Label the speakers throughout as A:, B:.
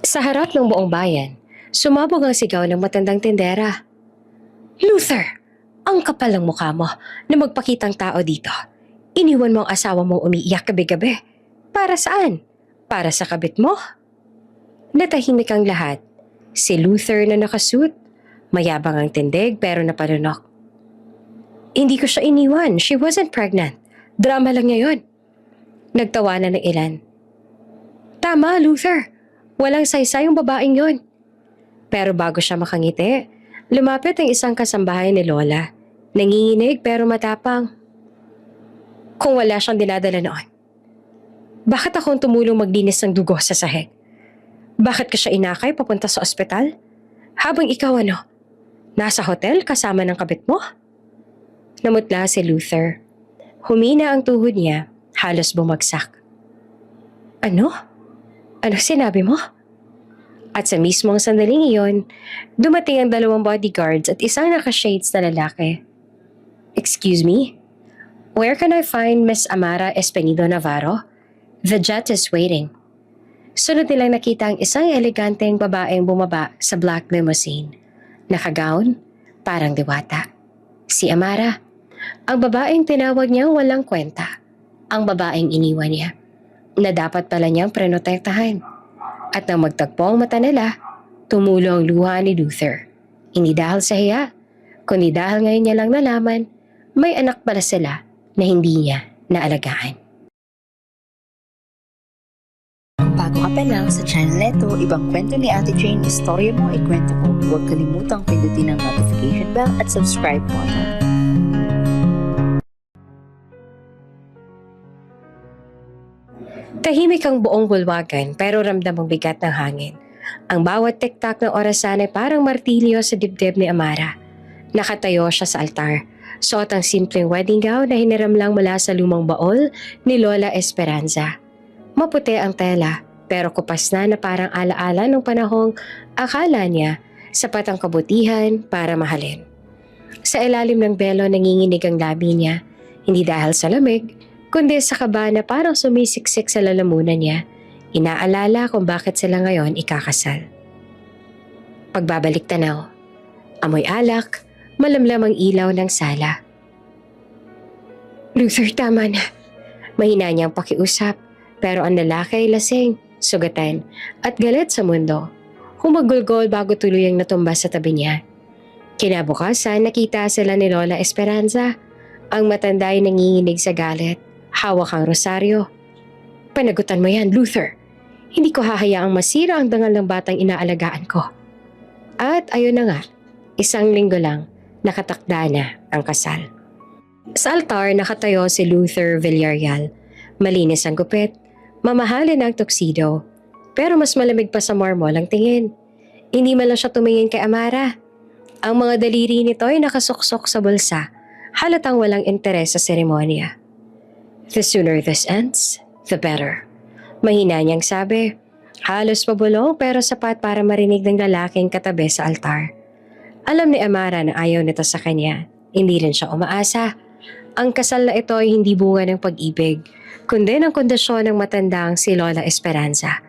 A: Sa harap ng buong bayan, sumabog ang sigaw ng matandang tindera. Luther! Ang kapal ng mukha mo na magpakitang tao dito. Iniwan mo ang asawa mong umiiyak gabi-gabi. Para saan? Para sa kabit mo? Natahimik ang lahat. Si Luther na nakasuit. Mayabang ang tindig pero napalunok. Hindi ko siya iniwan. She wasn't pregnant. Drama lang niya yun. Nagtawanan ng ilan. Tama, Luther. Walang saysay yung babaeng yon. Pero bago siya makangiti, lumapit ang isang kasambahay ni Lola. Nanginginig pero matapang. Kung wala siyang dinadala noon, bakit akong tumulong maglinis ng dugo sa sahig? Bakit ka siya inakay papunta sa ospital? Habang ikaw nasa hotel kasama ng kabit mo? Namutla si Luther. Humina ang tuhod niya, halos bumagsak. Ano? Ano sinabi mo? At sa mismong sandaling iyon, dumating ang 2 bodyguards at isang nakashades na lalaki. Excuse me? Where can I find Miss Amara Espenido Navarro? The jet is waiting. Sunod nilang nakita ang isang eleganteng babaeng bumaba sa black limousine. Nakagown, parang diwata. Si Amara. Ang babaeng tinawag niyang walang kwenta. Ang babaeng iniwan niya. Na dapat pala niyang prenotektahan. At nang magtagpo ang mata nila, tumulo ang luha ni Luther. Hindi dahil sa hiya, kundi dahil ngayon niya lang nalaman, may anak pala sila na hindi niya naalagaan.
B: Bago ka pa lang sa channel neto, ibang kwento ni Ate Jane, istorya mo, ikwento ko. Huwag kalimutang pindutin ang notification bell at subscribe button.
A: Tahimik ang buong bulwagan pero ramdam ang bigat ng hangin. Ang bawat tiktak ng orasan ay parang martilyo sa dibdib ni Amara. Nakatayo siya sa altar. Suot ang simpleng wedding gown na hiniram lang mula sa lumang baol ni Lola Esperanza. Maputi ang tela pero kupas na parang alaala ng panahong akala niya sapat ang kabutihan para mahalin. Sa ilalim ng belo nanginginig ang labi niya, hindi dahil sa lamig, kundi sa kaba na parang sumisiksik sa lalamunan niya, inaalala kung bakit sila ngayon ikakasal. Pagbabalik tanaw, amoy alak, malamlam ang ilaw ng sala. Luther, tama na. Mahina niyang pakiusap, pero ang lalaki ay lasing, sugatan, at galit sa mundo. Humagulgol bago tuluyang natumba sa tabi niya. Kinabukasan, nakita sila ni Lola Esperanza. Ang matanda ay nanginginig sa galit. Hawak ang rosaryo. Panagutan mo yan, Luther. Hindi ko hahayaang masira ang dangal ng batang inaalagaan ko. At ayun na nga, 1 linggo lang, nakatakda na ang kasal. Sa altar, nakatayo si Luther Villarreal. Malinis ang gupit, mamahalin ang tuxedo, pero mas malamig pa sa marmol ang tingin. Hindi man lang siya tumingin kay Amara. Ang mga daliri nito ay nakasuksok sa bulsa, halatang walang interes sa seremonya. The sooner this ends, the better. Mahina niyang sabi, halos pabulong pero sapat para marinig ng lalaking katabi sa altar. Alam ni Amara na ayaw nito sa kanya, hindi rin siya umaasa. Ang kasal na ito ay hindi bunga ng pag-ibig, kundi ng kondisyon ng matandang si Lola Esperanza,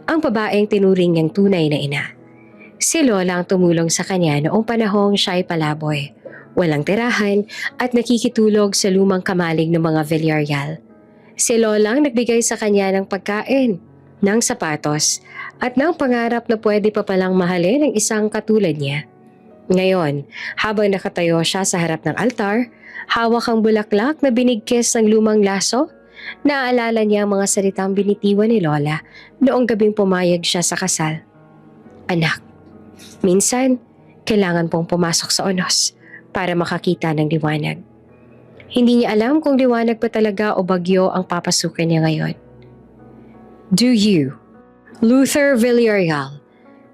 A: ang babaeng tinuring niyang tunay na ina. Si Lola ang tumulong sa kanya noong panahong siya ay palaboy, walang tirahan at nakikitulog sa lumang kamalig ng mga Villarreal. Si Lola ang nagbigay sa kanya ng pagkain, ng sapatos at ng pangarap na pwede pa palang mahalin ang isang katulad niya. Ngayon, habang nakatayo siya sa harap ng altar, hawak ang bulaklak na binigkis ng lumang laso, naaalala niya ang mga salitang binitiwan ni Lola noong gabing pumayag siya sa kasal. Anak, minsan, kailangan pong pumasok sa unos para makakita ng liwanag. Hindi niya alam kung liwanag pa talaga o bagyo ang papasukin niya ngayon. Do you, Luther Villarreal,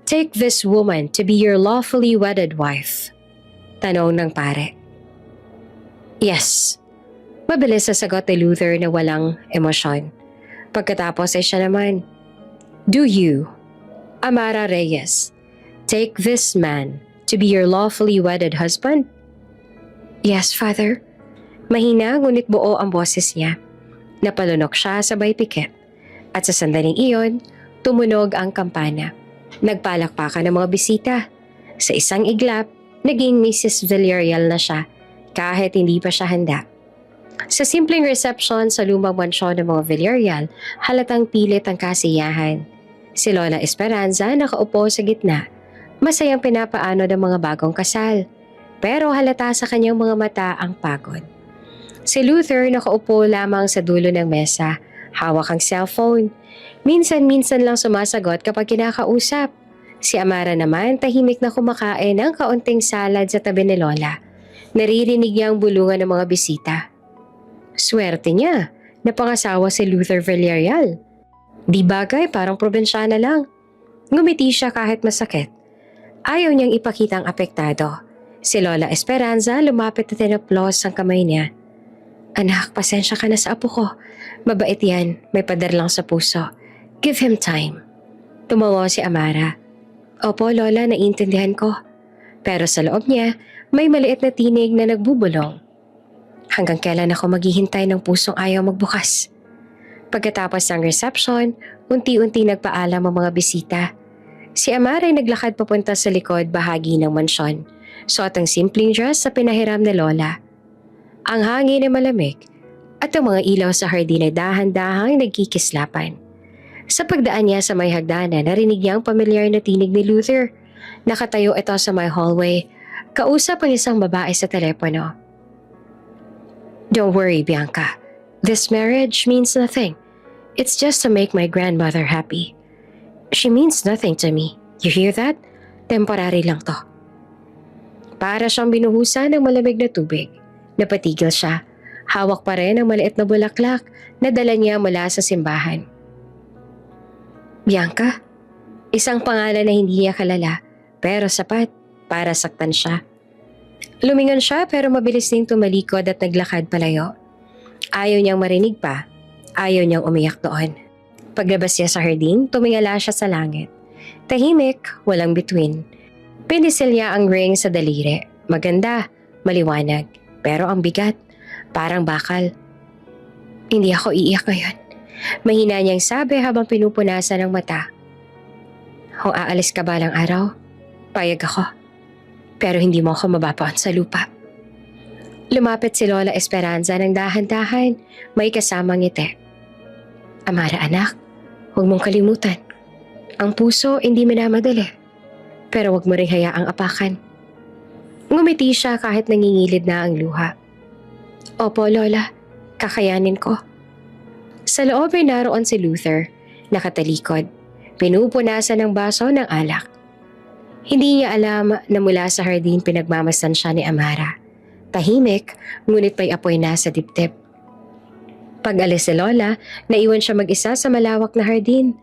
A: take this woman to be your lawfully wedded wife? Tanong ng pare. Yes. Mabilis sa sagot ni Luther na walang emosyon. Pagkatapos ay siya naman. Do you, Amara Reyes, take this man to be your lawfully wedded husband? Yes, Father. Mahina ngunit buo ang boses niya. Napalunok siya sabay pikit. At sa sandaling iyon, Tumunog ang kampana. Nagpalakpakan ng mga bisita. Sa isang iglap, naging Mrs. Villarreal na siya kahit hindi pa siya handa. Sa simpleng reception sa lumang mansyon ng mga Villarreal, halatang pilit ang kasiyahan. Si Lola Esperanza nakaupo sa gitna, masayang pinapaano ng mga bagong kasal. Pero halata sa kanyang mga mata ang pagod. Si Luther nakaupo lamang sa dulo ng mesa, hawak ang cellphone. Minsan-minsan lang sumasagot kapag kinakausap. Si Amara naman tahimik na kumakain ng kaunting salad sa tabi ni Lola. Naririnig niya ang bulungan ng mga bisita. Swerte niya, napangasawa si Luther Villarreal. Di bagay, parang probinsyana lang. Ngumiti siya kahit masakit. Ayaw niyang ipakita ang apektado. Si Lola Esperanza lumapit at tinaplos ang kamay niya. Anak, pasensya ka na sa apo ko. Mabait yan, may pader lang sa puso. Give him time. Tumawa si Amara. Opo, Lola, naiintindihan ko. Pero sa loob niya, may maliit na tinig na nagbubulong. Hanggang kailan ako maghihintay ng pusong ayaw magbukas? Pagkatapos ng reception, unti-unti nagpaalam ang mga bisita. Si Amara ay naglakad papunta sa likod bahagi ng mansyon. Suot ang simpleng dress sa pinahiram ni Lola. Ang hangin ay malamig at ang mga ilaw sa hardin ay dahan-dahang nagkikislapan. Sa pagdaan niya sa may hagdanan, narinig niya ang pamilyar na tinig ni Luther. Nakatayo ito sa may hallway. Kausap ang isang babae sa telepono. Don't worry, Bianca. This marriage means nothing. It's just to make my grandmother happy. She means nothing to me. You hear that? Temporary lang to. Para siyang binuhusan ng malamig na tubig. Napatigil siya. Hawak pa rin ang maliit na bulaklak na dala niya mula sa simbahan. Bianca? Isang pangalan na hindi niya kalala, pero sapat para saktan siya. Lumingon siya pero mabilis ding tumalikod at naglakad palayo. Ayaw niyang marinig pa. Ayaw niyang umiyak doon. Paglabas niya sa hardin, tumingala siya sa langit. Tahimik, walang bituin. Pinisil niya ang ring sa daliri. Maganda, maliwanag, pero ang bigat, parang bakal. Hindi ako iiyak ngayon. Mahina niyang sabi habang pinupunasan ang mata. Kung aalis ka balang araw, payag ako. Pero hindi mo ako mababaon sa lupa. Lumapit si Lola Esperanza ng dahan-dahan, may kasamang ngiti. Amara anak, huwag mong kalimutan. Ang puso hindi minamadali, pero huwag mo ring hayaang apakan. Ngumiti siya kahit nangingilid na ang luha. Opo Lola, kakayanin ko. Sa loob ay naroon si Luther, nakatalikod, pinupunasan ng baso ng alak. Hindi niya alam na mula sa hardin pinagmamasdan siya ni Amara. Tahimik, ngunit may apoy na sa dibdib. Pag-alis si Lola, naiwan siya mag-isa sa malawak na hardin.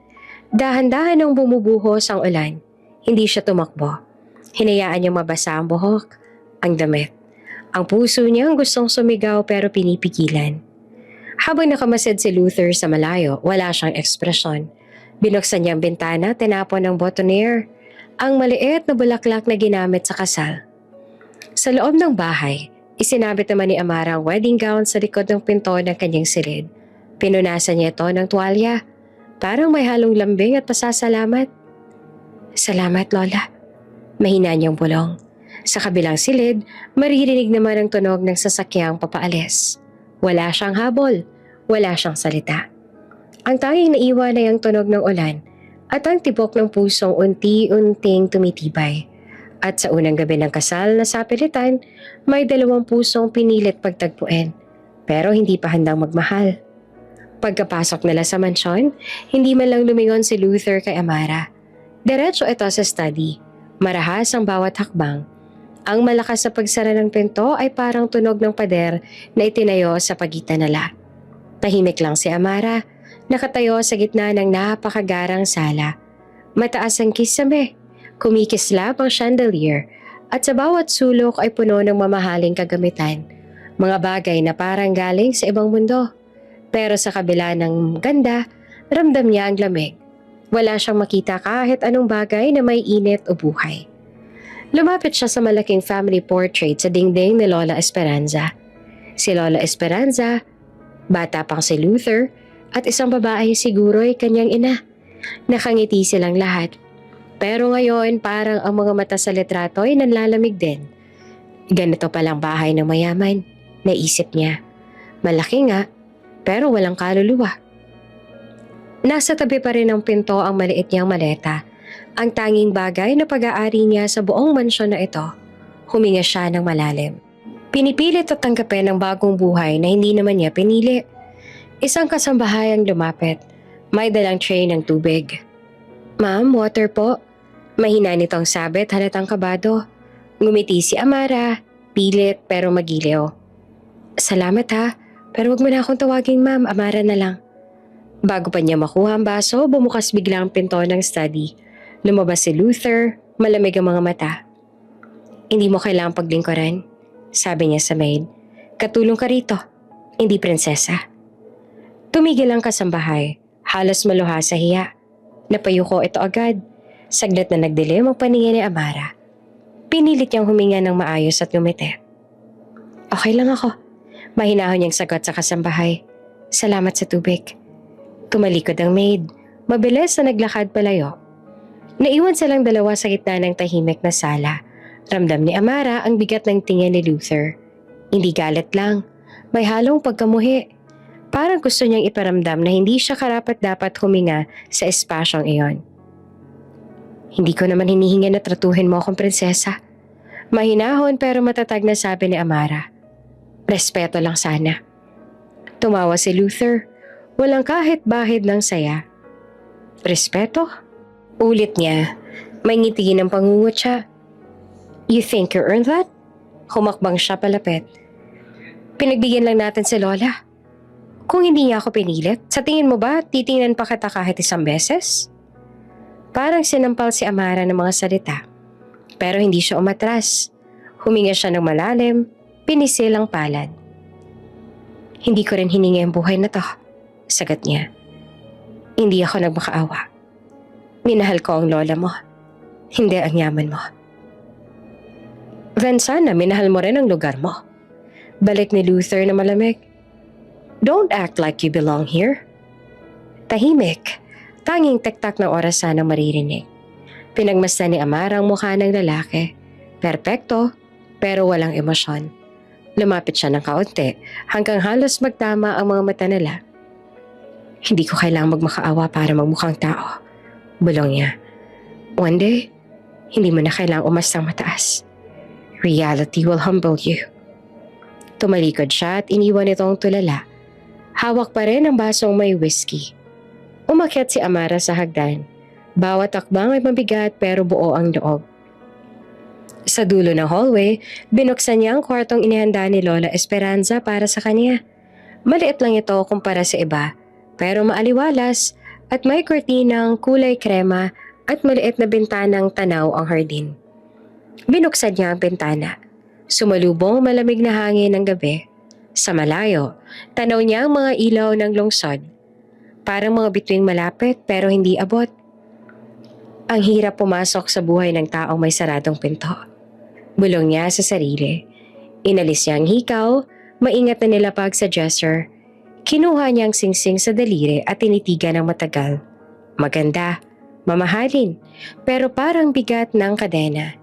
A: Dahan-dahan ang bumubuhos ang ulan. Hindi siya tumakbo. Hinayaan niyang mabasa ang buhok, ang damit. Ang puso niyang gustong sumigaw pero pinipigilan. Habang nakamasid si Luther sa malayo, wala siyang ekspresyon. Binuksan niya ang bintana, tinapon ng boutonniere, ang maliit na bulaklak na ginamit sa kasal. Sa loob ng bahay, isinabit naman ni Amara ang wedding gown sa likod ng pinto ng kanyang silid. Pinunasan niya ito ng tuwalya, parang may halong lambing at pasasalamat. Salamat, Lola. Mahina niyang bulong. Sa kabilang silid, maririnig naman ang tunog ng sasakyang papaalis. Wala siyang habol, wala siyang salita. Ang tanging naiwan ay ang tunog ng ulan at ang tibok ng pusong unti-unting tumitibay. At sa unang gabi ng kasal na sapilitan, may 2 pusong pinilit pagtagpuin, pero hindi pa handang magmahal. Pagkapasok nila sa mansyon, hindi man lang lumingon si Luther kay Amara. Diretso ito sa study, marahas ang bawat hakbang. Ang malakas sa pagsara ng pinto ay parang tunog ng pader na itinayo sa pagitan nila. Tahimik lang si Amara, nakatayo sa gitna ng napakagarang sala. Mataas ang kisame, kumikislap ang chandelier at sa bawat sulok ay puno ng mamahaling kagamitan. Mga bagay na parang galing sa ibang mundo. Pero sa kabila ng ganda, ramdam niya ang lamig. Wala siyang makita kahit anong bagay na may init o buhay. Lumapit siya sa malaking family portrait sa dingding ni Lola Esperanza. Si Lola Esperanza, bata pang si Luther, at isang babae siguro ay kanyang ina. Nakangiti silang lahat. Pero ngayon parang ang mga mata sa litrato ay nanlalamig din. Ganito palang bahay ng mayaman, naisip niya. Malaki nga, pero walang kaluluwa. Nasa tabi pa rin ng pinto ang maliit niyang maleta. Ang tanging bagay na pag-aari niya sa buong mansyon na ito. Huminga siya ng malalim. Pinipilit at tanggapin ang bagong buhay na hindi naman niya pinili. Isang kasambahay ang lumapit. May dalang tray ng tubig. "Ma'am, water po." Mahina nitong sabit, halatang kabado. Ngumiti si Amara, pilit pero magiliw. "Salamat ha, pero wag mo na akong tawaging ma'am, Amara na lang." Bago pa niya makuha ang baso, bumukas bigla ang pinto ng study. Lumabas si Luther, malamig ang mga mata. "Hindi mo kailangang paglingkuran," sabi niya sa maid. "Katulong ka rito, hindi prinsesa." Tumigil ang kasambahay, halos maluha sa hiya. Napayuko ito agad. Saglit na nagdilim ang paningin ni Amara. Pinilit niyang huminga ng maayos at ngumiti. "Okay lang ako." Mahinahon niyang sagot sa kasambahay. "Salamat sa tubig." Tumalikod ang maid. Mabilis na naglakad palayo. Naiwan silang dalawa sa gitna ng tahimik na sala. Ramdam ni Amara ang bigat ng tingin ni Luther. Hindi galit lang. May halong pagkamuhi. Parang gusto niyang iparamdam na hindi siya karapat-dapat huminga sa espasyong iyon. "Hindi ko naman hinihinga na tratuhin mo akong prinsesa." Mahinahon pero matatag na sabi ni Amara. "Respeto lang sana." Tumawa si Luther. Walang kahit bahid ng saya. "Respeto?" Ulit niya. May ngiti ng pangungot siya. "You think you earned that?" Humakbang siya palapit. "Pinagbigyan lang natin si Lola. Kung hindi niya ako pinilit, sa tingin mo ba titingnan pa kita kahit isang beses?" Parang sinampal si Amara ng mga salita. Pero hindi siya umatras. Huminga siya ng malalim, pinisil ang palad. "Hindi ko rin hiningi ang buhay na to," sagot niya. "Hindi ako nagmakaawa. Minahal ko ang lola mo, hindi ang yaman mo." "Then sana minahal mo rin ang lugar mo." Balik ni Luther na malamig. "Don't act like you belong here." Tahimik. Tanging tektak ng oras sanang maririnig. Pinagmasdan ni Amara ang mukha ng lalaki. Perpekto, pero walang emosyon. Lumapit siya ng kaunti hanggang halos magtama ang mga mata nila. "Hindi ko kailangang magmakaawa para magmukhang tao," bulong niya. "One day, hindi mo na kailangang umastang mataas. Reality will humble you." Tumalikod siya at iniwan itong tulala. Hawak pa rin ang basong may whiskey. Umakyat si Amara sa hagdan. Bawat akbang ay mabigat pero buo ang loob. Sa dulo ng hallway, binuksan niya ang kwartong inihanda ni Lola Esperanza para sa kanya. Maliit lang ito kumpara sa iba, pero maaliwalas at may kortinang kulay krema at maliit na bintanang tanaw ang hardin. Binuksan niya ang bintana. Sumalubong malamig na hangin ng gabi. Sa malayo, tanaw niya ang mga ilaw ng lungsod. Parang mga bituing malapit pero hindi abot. Ang hirap pumasok sa buhay ng taong may saradong pinto. Bulong niya sa sarili. Inalis niya ang hikaw, maingat na nilapag sa dresser. Kinuha niya ang singsing sa daliri at tinitigan ng matagal. Maganda, mamahalin, pero parang bigat ng kadena.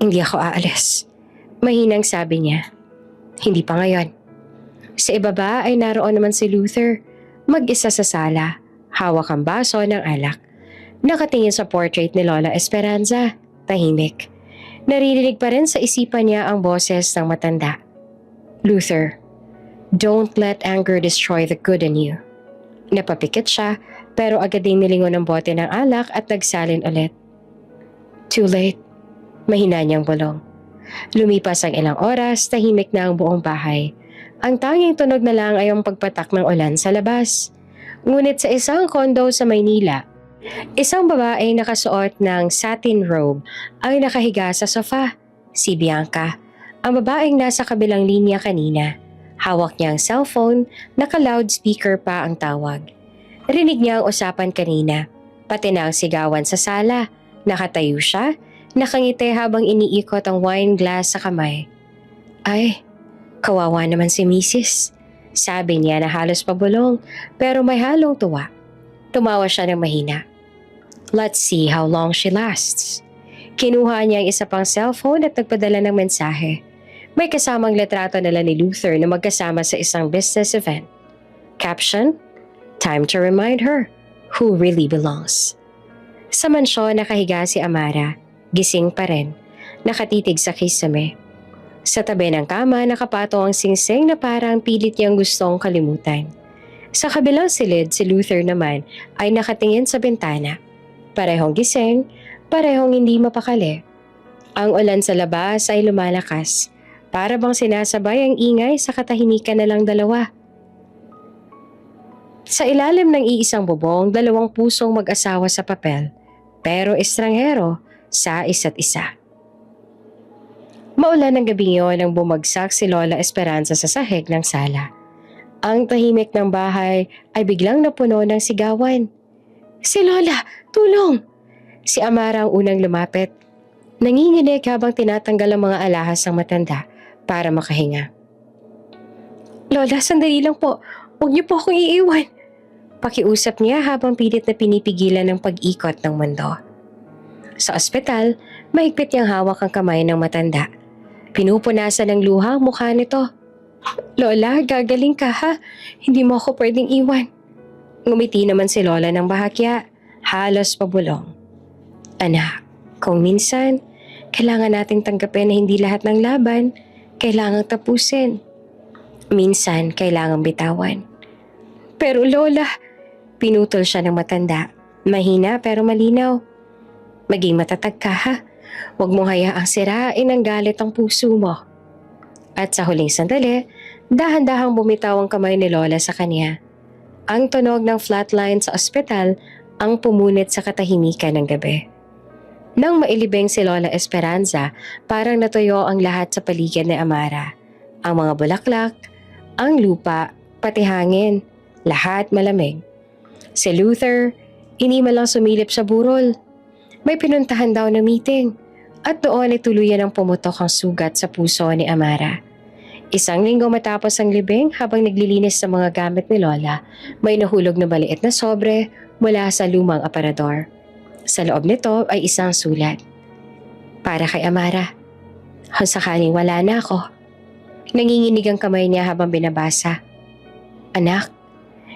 A: "Hindi ako aalis," mahinang sabi niya. "Hindi pa ngayon." Sa ibaba ay naroon naman si Luther. Mag-isa sa sala, hawak ang baso ng alak. Nakatingin sa portrait ni Lola Esperanza, tahimik. Naririnig pa rin sa isipan niya ang boses ng matanda. "Luther, don't let anger destroy the good in you." Napapikit siya, pero agad ding nilingon ang bote ng alak at nagsalin ulit. "Too late," mahina niyang bulong. Lumipas ang ilang oras, tahimik na ang buong bahay. Ang tanging tunog na lang ay ang pagpatak ng ulan sa labas. Ngunit sa isang kondo sa Maynila, isang babae nakasuot ng satin robe ay nakahiga sa sofa. Si Bianca, ang babaeng nasa kabilang linya kanina. Hawak niya ang cellphone, naka-loudspeaker pa ang tawag. Rinig niya ang usapan kanina, pati na ang sigawan sa sala. Nakatayo siya, nakangiti habang iniikot ang wine glass sa kamay. "Ay, kawawa naman si Mrs." Sabi niya na halos pabulong pero may halong tuwa. Tumawa siya ng mahina. Let's see how long she lasts. Kinuha niya ang isa pang cellphone at nagpadala ng mensahe. May kasamang litrato nila ni Luther na magkasama sa isang business event. Caption, time to remind her who really belongs. Sa mansyon nakahiga si Amara, gising pa rin, nakatitig sa kisame. Sa tabi ng kama nakapatong ang singsing na parang pilit niyang gustong kalimutan. Sa kabilang silid si Luther naman ay nakatingin sa bintana. Parehong gising, parehong hindi mapakali. Ang ulan sa labas ay lumalakas, para bang sinasabay ang ingay sa katahimikan na lang dalawa. Sa ilalim ng iisang bubong, dalawang pusong mag-asawa sa papel, pero estranghero sa isa't isa. Maulan ng gabing iyon nang bumagsak si Lola Esperanza sa sahig ng sala. Ang tahimik ng bahay ay biglang napuno ng sigawan. Si Lola! Tulong! Si Amara ang unang lumapit. Nanginginig habang tinatanggal ang mga alahas ng matanda para makahinga. Lola, sandali lang po. Huwag niyo po akong iiwan. Pakiusap niya habang pilit na pinipigilan ng pag-ikot ng mundo. Sa ospital, mahigpit niyang hawak ang kamay ng matanda. Pinupunasan ng luha ang mukha nito. Lola, gagaling ka ha? Hindi mo ako pwedeng iwan. Ngumiti naman si Lola ng bahagya, halos pabulong. Anak, kung minsan, kailangan nating tanggapin na hindi lahat ng laban kailangang tapusin. Minsan, kailangang bitawan. Pero Lola, pinutol siya ng matanda. Mahina pero malinaw. Maging matatag ka ha. Huwag mong hayaang sirain ang galit ang puso mo. At sa huling sandali, dahan-dahang bumitaw ang kamay ni Lola sa kanya. Ang tunog ng flatline sa ospital ang pumunit sa katahimikan ng gabi. Nang mailibing si Lola Esperanza, parang natuyo ang lahat sa paligid ni Amara. Ang mga bulaklak, ang lupa, pati hangin, lahat malamig. Si Luther, inima lang sumilip sa burol. May pinuntahan daw na meeting at doon ay tuluyan ang pumutok ang sugat sa puso ni Amara. Isang linggo matapos ang libing habang naglilinis sa mga gamit ni Lola, may nahulog na maliit na sobre mula sa lumang aparador. Sa loob nito ay isang sulat. Para kay Amara. Kung sakaling wala na ako. Nanginginig ang kamay niya habang binabasa. Anak,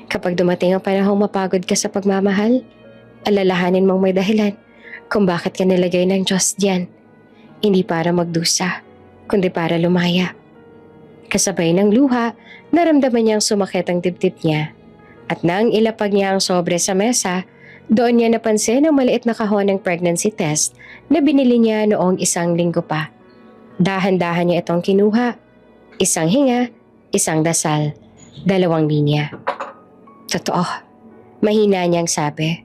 A: kapag dumating ang panahong mapagod ka sa pagmamahal, alalahanin mong may dahilan kung bakit ka nilagay ng Diyos diyan. Hindi para magdusa, kundi para lumaya. Kasabay ng luha, naramdaman niyang sumakit ang dibdib niya. At nang ilapag niya ang sobre sa mesa, doon niya napansin ang maliit na kahon ng pregnancy test na binili niya noong isang linggo pa. Dahan-dahan niya itong kinuha. Isang hinga, isang dasal, 2 linya. Totoo, mahina niyang sabi.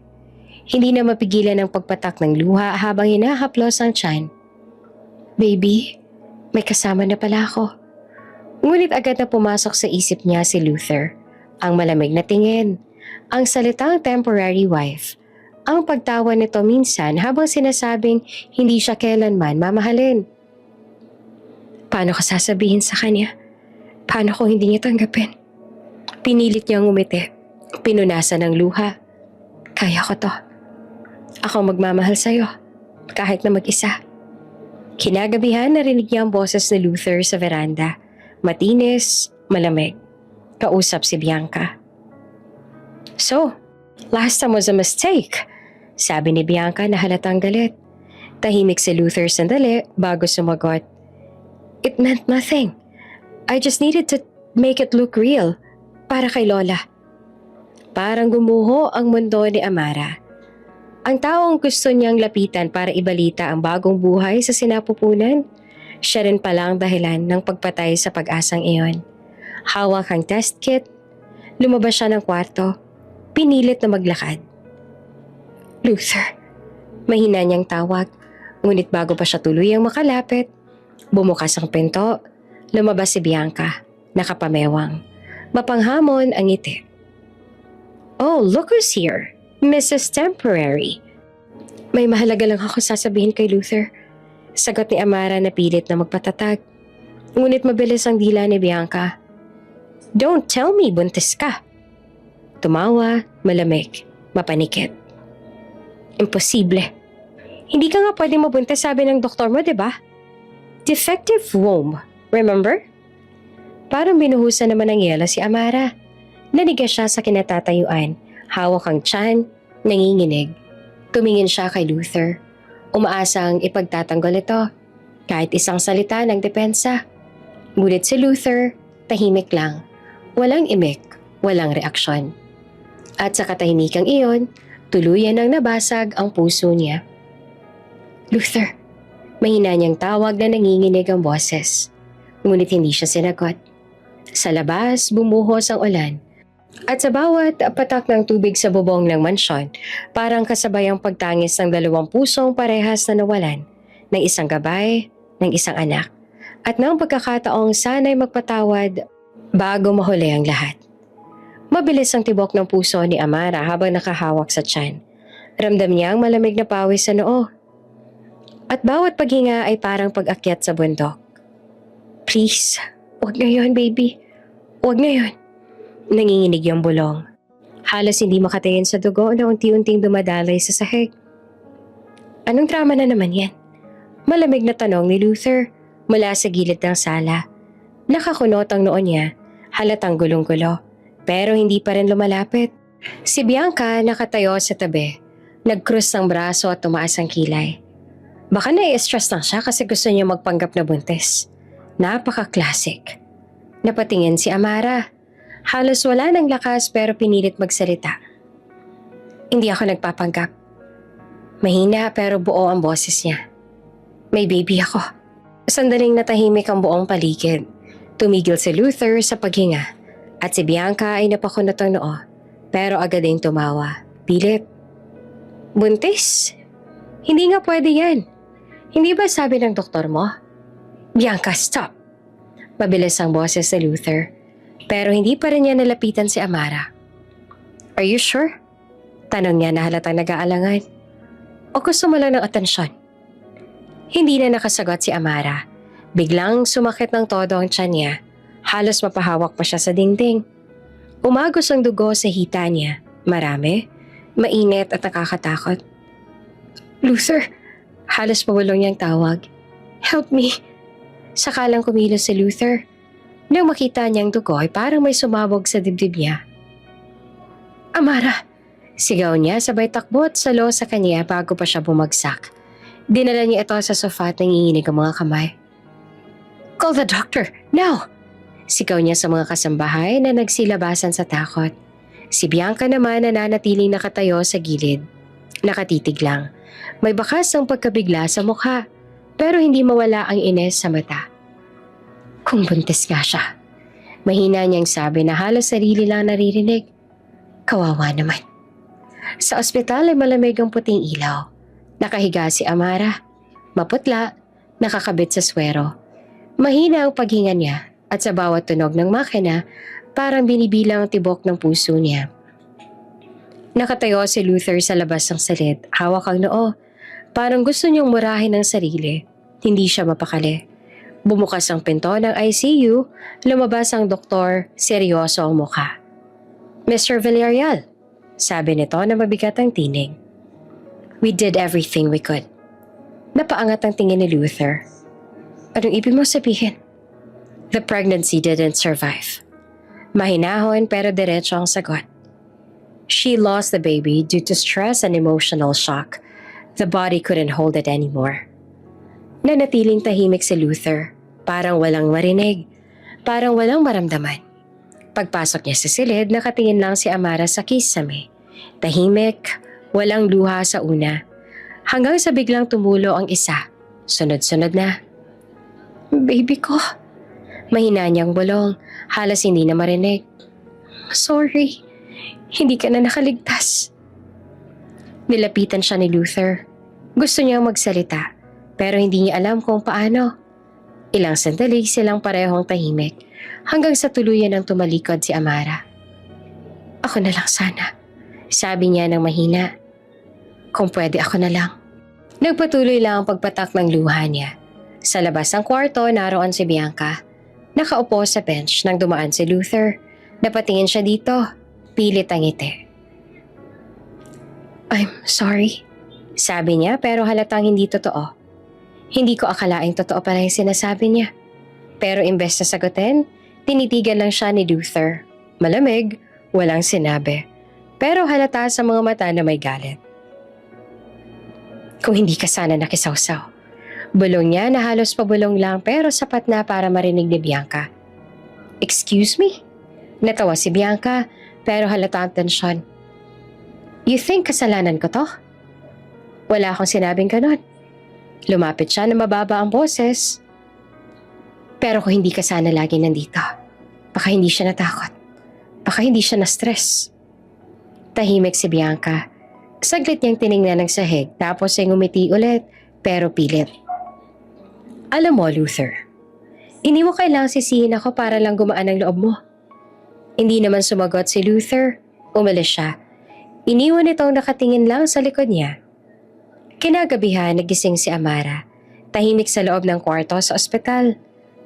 A: Hindi na mapigilan ang pagpatak ng luha habang hinahaplos ang tiyan. Baby, may kasama na pala ako. Ngunit agad na pumasok sa isip niya si Luther. Ang malamig na tingin, ang salitang temporary wife, ang pagtawa nito minsan habang sinasabing hindi siya kailanman mamahalin. Paano ko sasabihin sa kanya? Paano kung hindi niya tanggapin? Pinilit niyang umiti, pinunasan ng luha. Kaya ko to. Ako magmamahal sa'yo, kahit na mag-isa. Kinagabihan narinig niya ang boses ni Luther sa veranda. Matinis, malamig. Kausap si Bianca. So, last time was a mistake, sabi ni Bianca na halatang galit. Tahimik si Luther sandali bago sumagot. It meant nothing. I just needed to make it look real. Para kay Lola. Parang gumuho ang mundo ni Amara. Ang taong gusto niyang lapitan para ibalita ang bagong buhay sa sinapupunan, siya rin pala ang dahilan ng pagpatay sa pag-asang iyon. Hawak ang test kit, lumabas siya ng kwarto, pinilit na maglakad. Luther, mahina niyang tawag, ngunit bago pa siya tuluyang makalapit, bumukas ang pinto, lumabas si Bianca, nakapamewang. Mapanghamon ang ngiti. Oh, look who's here, Mrs. Temporary. May mahalaga lang ako sasabihin kay Luther. Sagot ni Amara na pilit na magpatatag. Ngunit mabilis ang dila ni Bianca. Don't tell me buntis ka. Tumawa, malamig. mapanikit. Imposible. Hindi ka nga pwede mabuntis, sabi ng doktor mo, di ba? Defective womb, remember? Parang binuhusan naman ng yelo si Amara. Nanigas siya sa kinatatayuan, hawak ang tiyan, nanginginig. Tumingin siya kay Luther. Umaasang ipagtatanggol ito, kahit isang salita ng depensa. Ngunit si Luther, tahimik lang. Walang imik, walang reaksyon. At sa katahimikang iyon, tuluyan ang nabasag ang puso niya. Luther, mahina niyang tawag na nanginginig ang boses. Ngunit hindi siya sinagot. Sa labas, bumuhos ang ulan. At sa bawat patak ng tubig sa bubong ng mansyon, parang kasabay ang pagtangis ng dalawang pusong parehas na nawalan, ng isang gabay, ng isang anak, at ng pagkakataong sana'y magpatawad bago mahuli ang lahat. Mabilis ang tibok ng puso ni Amara habang nakahawak sa tiyan. Ramdam niya ang malamig na pawis sa noo. At bawat paghinga ay parang pag-akyat sa bundok. Please, huwag ngayon baby. Huwag ngayon. Nanginginig yung bulong. Halos hindi makatingin sa dugo na unti-unting dumadalay sa sahig. Anong drama na naman yan? Malamig na tanong ni Luther mula sa gilid ng sala. Nakakunot ang noo niya, halatang gulong-gulo, pero hindi pa rin lumalapit. Si Bianca nakatayo sa tabi, nag-cross ng braso at tumaas ang kilay. Baka nai-stress lang siya kasi gusto niya magpanggap na buntis. Napaka-classic. Napatingin si Amara. Halos wala ng lakas pero pinilit magsalita. Hindi ako nagpapanggap. Mahina pero buo ang boses niya. May baby ako. Sandaling natahimik ang buong paligid. Tumigil si Luther sa paghinga at si Bianca ay napakunot ang noo pero agad ding tumawa. Pilit. Buntis? Hindi nga pwede yan. Hindi ba sabi ng doktor mo? Bianca, stop! Mabilis ang boses ni Luther. Pero hindi pa rin niya nalapitan si Amara. Are you sure? Tanong niya na halatang nag-aalangan. O gusto mo lang ng atensyon? Hindi na nakasagot si Amara. Biglang sumakit ng todo ang tiyan niya. Halos mapahawak pa siya sa dingding. Umagos ang dugo sa hita niya. Marami, mainit at nakakatakot. Luther, halos pawalong niyang tawag. Help me. Sakalang kumilos si Luther. Nang makita niyang dugo ay parang may sumabog sa dibdib niya. Amara! Sigaw niya sabay takbo at salo sa kanya bago pa siya bumagsak. Dinala niya ito sa sofa at nanginginig ang mga kamay. Call the doctor, now! Sigaw niya sa mga kasambahay na nagsilabasan sa takot. Si Bianca naman nananatiling nakatayo sa gilid. Nakatitig lang. May bakas ang pagkabigla sa mukha, pero hindi mawala ang ines sa mata. Kung buntis nga siya. Mahina niyang sabi na halos sarili lang naririnig. Kawawa naman. Sa ospital ay malamig ang puting ilaw. Nakahiga si Amara. Maputla, nakakabit sa swero. Mahina ang paghinga niya at sa bawat tunog ng makina, parang binibilang ang tibok ng puso niya. Nakatayo si Luther sa labas ng silid, hawak ang noo. Parang gusto niyang murahin ang sarili. Hindi siya mapakali. Bumukas ang pinto ng ICU, lumabas ang doktor, seryoso ang mukha. Mr. Villarreal, sabi nito na mabigat ang tinig. We did everything we could. Napaangat ang tingin ni Luther. Anong ibig mo sabihin? The pregnancy didn't survive. Mahinahon pero diretso ang sagot. She lost the baby due to stress and emotional shock. The body couldn't hold it anymore. Nanatiling tahimik si Luther, parang walang marinig, parang walang maramdaman. Pagpasok niya sa silid, nakatingin lang si Amara sa kisame. Tahimik, walang luha sa una. Hanggang sa biglang tumulo ang isa, sunod-sunod na. Baby ko. Mahina niyang bulong, halos hindi na marinig. Sorry, hindi ka na nakaligtas. Nilapitan siya ni Luther. Gusto niyang magsalita. Pero hindi niya alam kung paano. Ilang sandali silang parehong tahimik hanggang sa tuluyan ang tumalikod si Amara. Ako na lang sana, sabi niya ng mahina. Kung pwede ako na lang. Nagpatuloy lang ang pagpatak ng luha niya. Sa labas ng kwarto naroon si Bianca. Nakaupo sa bench nang dumaan si Luther. Napatingin siya dito, pilit ang ngiti. I'm sorry. Sabi niya pero halatang hindi totoo. Hindi ko akalaing totoo pala yung sinasabi niya. Pero imbes na sagutin, tinitigan lang siya ni Luther. Malamig, walang sinabi. Pero halata sa mga mata na may galit. Kung hindi ka sana nakisawsaw. Bulong niya na halos pabulong lang pero sapat na para marinig ni Bianca. Excuse me? Natawa si Bianca pero halata ang tensyon. You think kasalanan ko to? Wala akong sinabing ganon. Lumapit siya na mababa ang boses. Pero kung hindi ka sana lagi nandito, baka hindi siya natakot. Baka hindi siya na-stress. Tahimik si Bianca. Saglit niyang tiningnan ng sahig tapos ay ngumiti ulit pero pilit. Alam mo, Luther, hindi mo kailangang sisihin ako para lang gumaan ang loob mo. Hindi naman sumagot si Luther. Umalis siya. Iniwan itong nakatingin lang sa likod niya. Kinagabihan nagising si Amara. Tahimik sa loob ng kwarto sa ospital.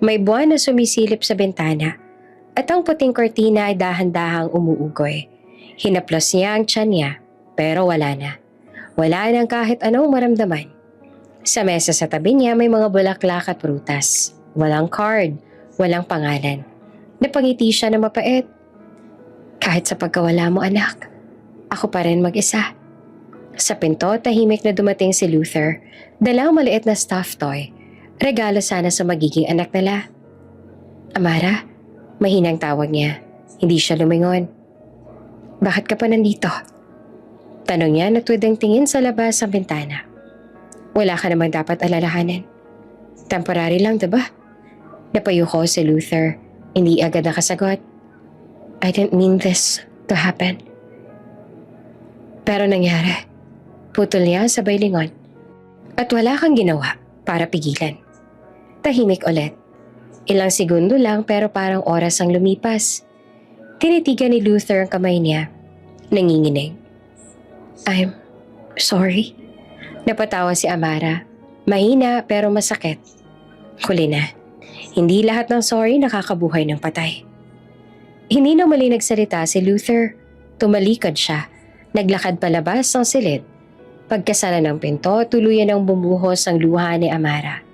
A: May buwan na sumisilip sa bintana. At ang puting kortina ay dahan-dahang umuugoy. Hinaplos niya ang tiyan niya, pero wala na. Wala nang kahit anong maramdaman. Sa mesa sa tabi niya may mga bulaklak at prutas. Walang card, walang pangalan. Napangiti siya na mapait. Kahit sa pagkawala mo anak, ako pa rin mag-isa. Sa pinto, tahimik na dumating si Luther. Dalang maliit na stuffed toy. Regalo sana sa magiging anak nila. Amara, mahinang tawag niya. Hindi siya lumingon. Bakit ka pa nandito? Tanong niya na tuwid tingin sa labas ng bintana. Wala ka namang dapat alalahanin. Temporary lang, diba? Napayuko si Luther. Hindi agad nakasagot. I didn't mean this to happen. Pero nangyari. Putol niya sabay lingon. At wala kang ginawa para pigilan. Tahimik ulit. Ilang segundo lang pero parang oras ang lumipas. Tinitigan ni Luther ang kamay niya. Nanginginig. I'm sorry. Napatawa si Amara. Mahina pero masakit. Huli na. Hindi lahat ng sorry nakakabuhay ng patay. Hindi na mali nagsalita si Luther. Tumalikod siya. Naglakad palabas ng silid. Pagkasala ng pinto, tuluyan ang bumuhos ang luha ni Amara.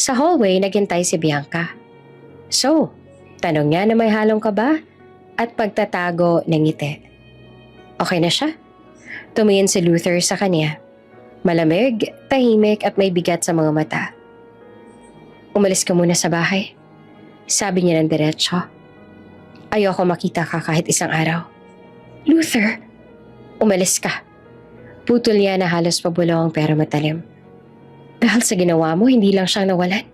A: Sa hallway, naghintay si Bianca. So, tanong niya na may halong ka ba? At pagtatago ng ngiti. Okay na siya? Tumingin si Luther sa kanya. Malamig, tahimik at may bigat sa mga mata. Umalis ka muna sa bahay. Sabi niya ng diretso. Ayoko makita ka kahit isang araw. Luther, umalis ka. Putol niya na halos pabulong pero matalim. Dahil sa ginawa mo, hindi lang siyang nawalan.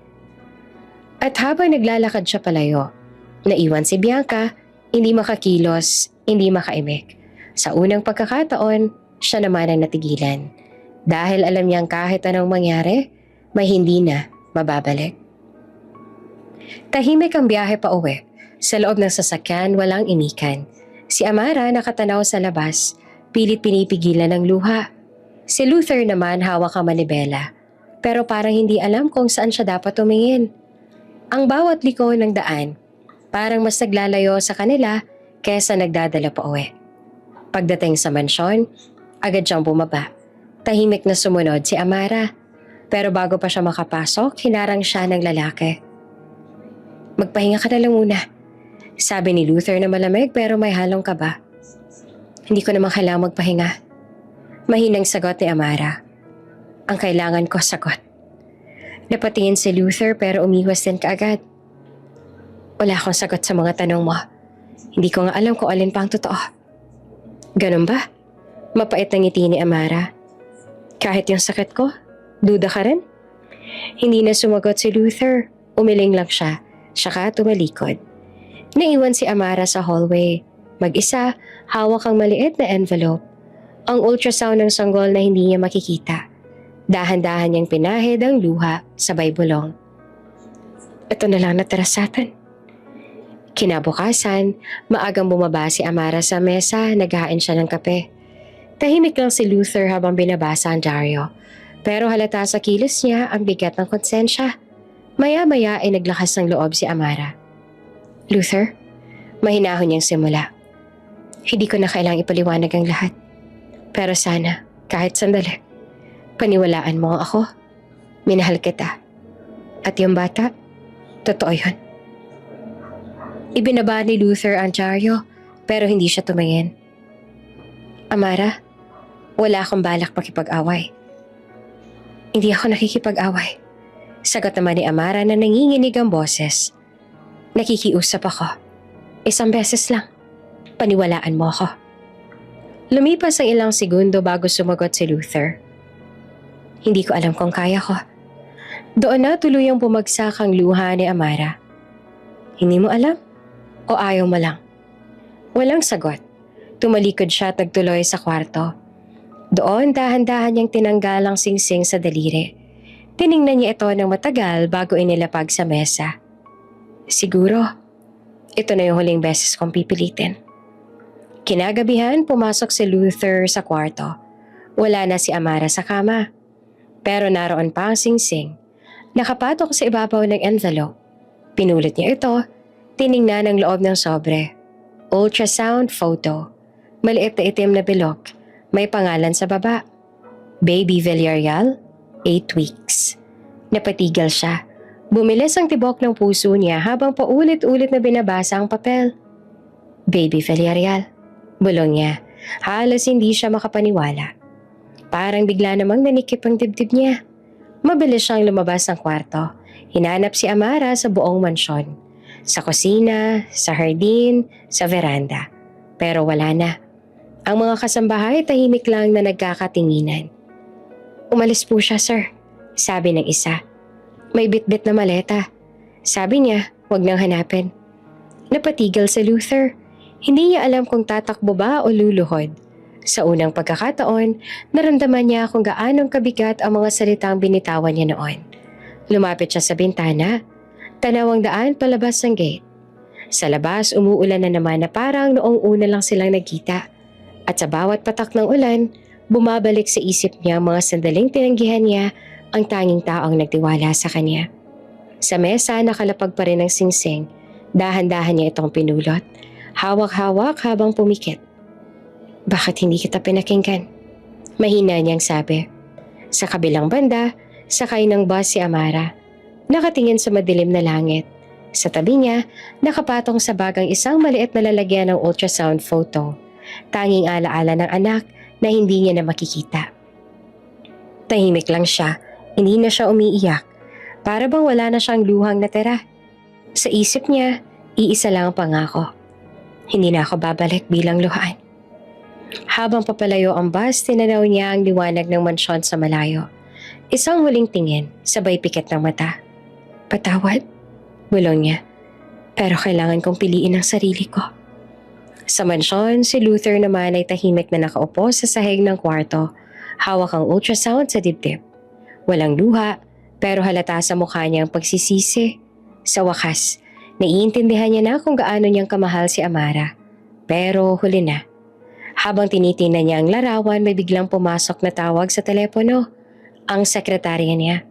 A: At habang naglalakad siya palayo, naiwan si Bianca, hindi makakilos, hindi makaimik. Sa unang pagkakataon, siya naman ang natigilan. Dahil alam niyang kahit anong mangyari, may hindi na mababalik. Tahimik ang biyahe pa uwi. Sa loob ng sasakyan, walang imikan. Si Amara nakatanaw sa labas, pilit pinipigilan ng luha. Si Luther naman hawak ang manibela, pero parang hindi alam kung saan siya dapat tumingin. Ang bawat liko ng daan, parang mas naglalayo sa kanila kesa nagdadala pa uwi. Pagdating sa mansyon, agad siyang bumaba. Tahimik na sumunod si Amara, pero bago pa siya makapasok, hinarang siya ng lalaki. Magpahinga ka na lang muna. Sabi ni Luther na malamig pero may halong kaba. Hindi ko naman kailangang magpahinga. Mahinang sagot ni Amara. Ang kailangan ko sagot. Napatingin si Luther pero umiwas din kaagad. Wala akong sagot sa mga tanong mo. Hindi ko nga alam kung alin pa ang totoo. Ganun ba? Mapait na ngiti ni Amara. Kahit yung sakit ko, duda ka rin? Hindi na sumagot si Luther. Umiling lang siya, saka tumalikod. Naiwan si Amara sa hallway. Mag-isa, hawak ang maliit na envelope. Ang ultrasound ng sanggol na hindi niya makikita. Dahan-dahan niyang pinahid ang luha, sabay bulong. Ito na lang natira sa atin. Kinabukasan, maagang bumaba si Amara sa mesa, naghahain siya ng kape. Tahimik lang si Luther habang binabasa ang dyaryo. Pero halata sa kilos niya ang bigat ng konsensya. Maya-maya ay naglakas ng loob si Amara. Luther, mahinahon niyang simula. Hindi ko na kailangang ipaliwanag ang lahat. Pero sana, kahit sandali, paniwalaan mo ako. Minahal kita. At yung bata, totoo yun. Ibinaba ni Luther ang dyaryo pero hindi siya tumingin. Amara, wala akong balak makipag-away. Hindi ako nakikipag-away. Sagot naman ni Amara na nanginginig ang boses. Nakikiusap ako. Isang beses lang. Paniwalaan mo ako. Lumipas ang ilang segundo bago sumagot si Luther. Hindi ko alam kung kaya ko. Doon na tuluyang bumagsak ang luha ni Amara. Hindi mo alam? O ayaw mo lang? Walang sagot. Tumalikod siya at nagtuloy sa kwarto. Doon dahan-dahan niyang tinanggal ang singsing sa daliri. Tiningnan niya ito ng matagal bago inilapag sa mesa. Siguro, ito na yung huling beses kong pipilitin. Kinagabihan, pumasok si Luther sa kwarto. Wala na si Amara sa kama. Pero naroon pa ang singsing. Nakapatok sa ibabaw ng envelope. Pinulit niya ito, tiningnan ang loob ng sobre. Ultrasound photo. Maliit na itim na bilog. May pangalan sa baba. Baby Villarreal, 8 weeks. Napatigil siya. Bumilis ang tibok ng puso niya habang paulit-ulit na binabasa ang papel. Baby Villarreal. Bulong niya. Halos hindi siya makapaniwala. Parang bigla namang nanikip ang dibdib niya. Mabilis siyang lumabas ng kwarto. Hinanap si Amara sa buong mansyon. Sa kusina, sa hardin, sa veranda. Pero wala na. Ang mga kasambahay tahimik lang na nagkakatinginan. Umalis po siya, sir. Sabi ng isa. May bitbit na maleta. Sabi niya, wag nang hanapin. Napatigil si Luther. Hindi niya alam kung tatakbo ba o luluhod. Sa unang pagkakataon, naramdaman niya kung gaanong kabigat ang mga salitang binitawan niya noon. Lumapit siya sa bintana. Tanaw ang daan palabas ng gate. Sa labas, umuulan na naman na parang noong una lang silang nagkita. At sa bawat patak ng ulan, bumabalik sa isip niya ang mga sandaling tinanggihan niya ang tanging taong nagtiwala sa kanya. Sa mesa, nakalapag pa rin ang singsing. Dahan-dahan niya itong pinulot. Hawak-hawak habang pumikit. Bakit hindi kita pinakinggan? Mahina niyang sabi. Sa kabilang banda, sakay ng bus si Amara. Nakatingin sa madilim na langit. Sa tabi niya, nakapatong sa bagang isang maliit na lalagyan ng ultrasound photo. Tanging alaala ng anak na hindi niya na makikita. Tahimik lang siya, hindi na siya umiiyak. Para bang wala na siyang luhang natira. Sa isip niya, iisa lang ang pangako. Hindi na ako babalik bilang luhaan. Habang papalayo ang bus, tinanaw niya ang liwanag ng mansyon sa malayo. Isang huling tingin, sabay pikit ng mata. Patawad? Bulong niya. Pero kailangan kong piliin ang sarili ko. Sa mansyon, si Luther naman ay tahimik na nakaupo sa sahig ng kwarto. Hawak ang ultrasound sa dibdib. Walang luha, pero halata sa mukha niya ang pagsisisi. Sa wakas, naiintindihan niya na kung gaano niyang kamahal si Amara. Pero huli na. Habang tinitingnan niya ang larawan, may biglang pumasok na tawag sa telepono. Ang sekretarya niya.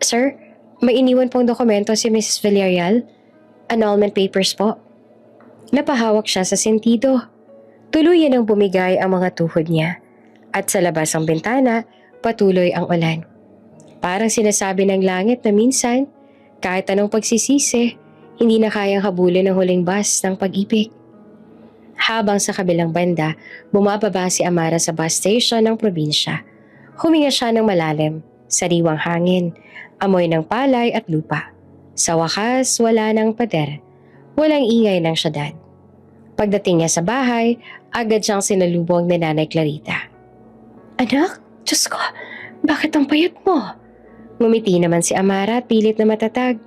A: Sir, may iniwan pong dokumento si Mrs. Villarreal. Annulment papers po. Napahawak siya sa sentido. Tuluyan ang bumigay ang mga tuhod niya. At sa labas ng bintana, patuloy ang ulan. Parang sinasabi ng langit na minsan, kahit anong pagsisisi, hindi na kayang habulin ang huling bus ng pag-ibig. Habang sa kabilang banda, bumababa si Amara sa bus station ng probinsya. Huminga siya ng malalim, sariwang hangin, amoy ng palay at lupa. Sa wakas, wala ng pader. Walang ingay ng syudad. Pagdating niya sa bahay, agad siyang sinalubong ni Nanay Clarita. Anak, Diyos ko, bakit ang payat mo? Ngumiti naman si Amara at pilit na matatag.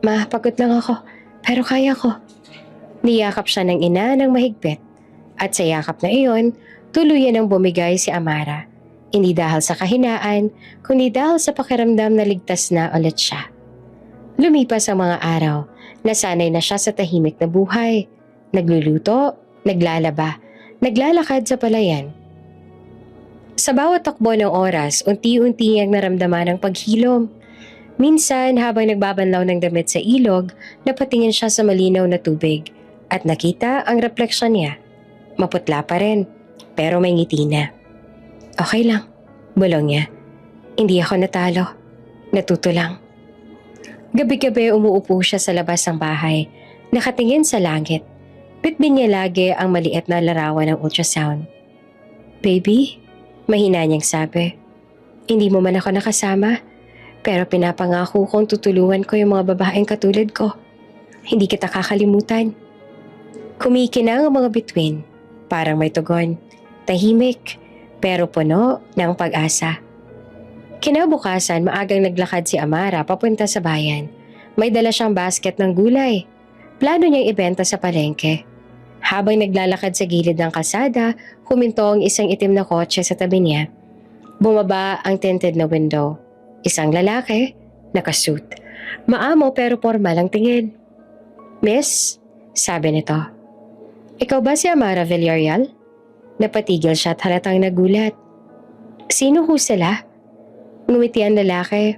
A: Ma, pagod lang ako, pero kaya ko. Niyakap siya ng ina ng mahigpit. At sa yakap na iyon, tuluyan ang bumigay si Amara. Hindi dahil sa kahinaan, kundi dahil sa pakiramdam na ligtas na ulit siya. Lumipas ang mga araw, nasanay na siya sa tahimik na buhay. Nagluluto, naglalaba, naglalakad sa palayan. Sa bawat takbo ng oras, unti-unti niyang naramdaman ang paghilom. Minsan habang nagbabanlaw ng damit sa ilog, napatingin siya sa malinaw na tubig at nakita ang refleksyon niya. Maputla pa rin, pero may ngiti na. Okay lang. Bulong niya. Hindi ako natalo. Natuto lang. Gabi-gabi umuupo siya sa labas ng bahay, nakatingin sa langit. Bitbit niya lagi ang maliit na larawan ng ultrasound. Baby, mahina niyang sabi. Hindi mo man ako nakasama, pero pinapangako kong tutulungan ko yung mga babaeng katulad ko. Hindi kita kakalimutan. Kumikinang ang mga bituin, parang may tugon. Tahimik, pero puno ng pag-asa. Kinabukasan, maagang naglakad si Amara papunta sa bayan. May dala siyang basket ng gulay. Plano niyang ibenta sa palengke. Habang naglalakad sa gilid ng kalsada, huminto ang isang itim na kotse sa tabi niya. Bumaba ang tinted na window. Isang lalaki, nakasuit. Maamo pero formal ang tingin. Miss, sabi nito. Ikaw ba si Amara Villarreal? Napatigil siya at halatang nagulat. Sino ho sila? Ngumiti ang lalaki.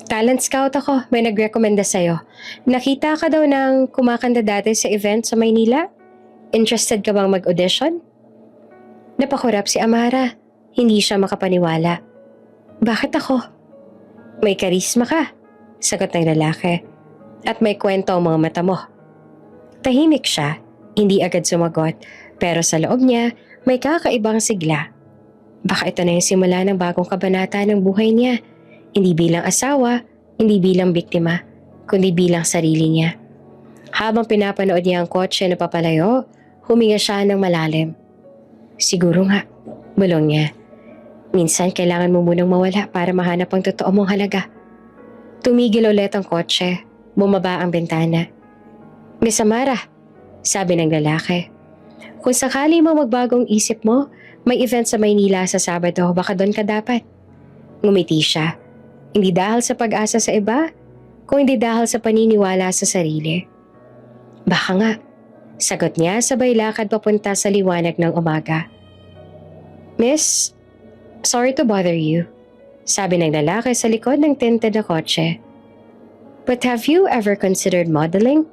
A: Talent scout ako, may nagrekomenda sa'yo. Nakita ka daw ng kumakanta dati sa event sa Maynila? Interested ka bang mag-audition? Napakurap si Amara. Hindi siya makapaniwala. Bakit ako? May karisma ka, sagot ng lalaki. At may kwento ang mga mata mo. Tahimik siya, hindi agad sumagot, pero sa loob niya may kakaibang sigla. Baka ito na yung simula ng bagong kabanata ng buhay niya. Hindi bilang asawa, hindi bilang biktima, kundi bilang sarili niya. Habang pinapanood niya ang kotse na papalayo, huminga siya ng malalim. Siguro nga, bulong niya. Minsan kailangan mo munang mawala para mahanap ang totoo mong halaga. Tumigil ulit ang kotse, bumaba ang bintana. Miss Amara, sabi ng lalaki. Kung sakali mo magbagong isip mo, may event sa Maynila sa Sabado, baka doon ka dapat. Ngumiti siya. Hindi dahil sa pag-asa sa iba, kung hindi dahil sa paniniwala sa sarili. Baka nga, sagot niya sabay lakad papunta sa liwanag ng umaga. Miss, sorry to bother you, sabi ng lalaki sa likod ng tinted na kotse. But have you ever considered modeling?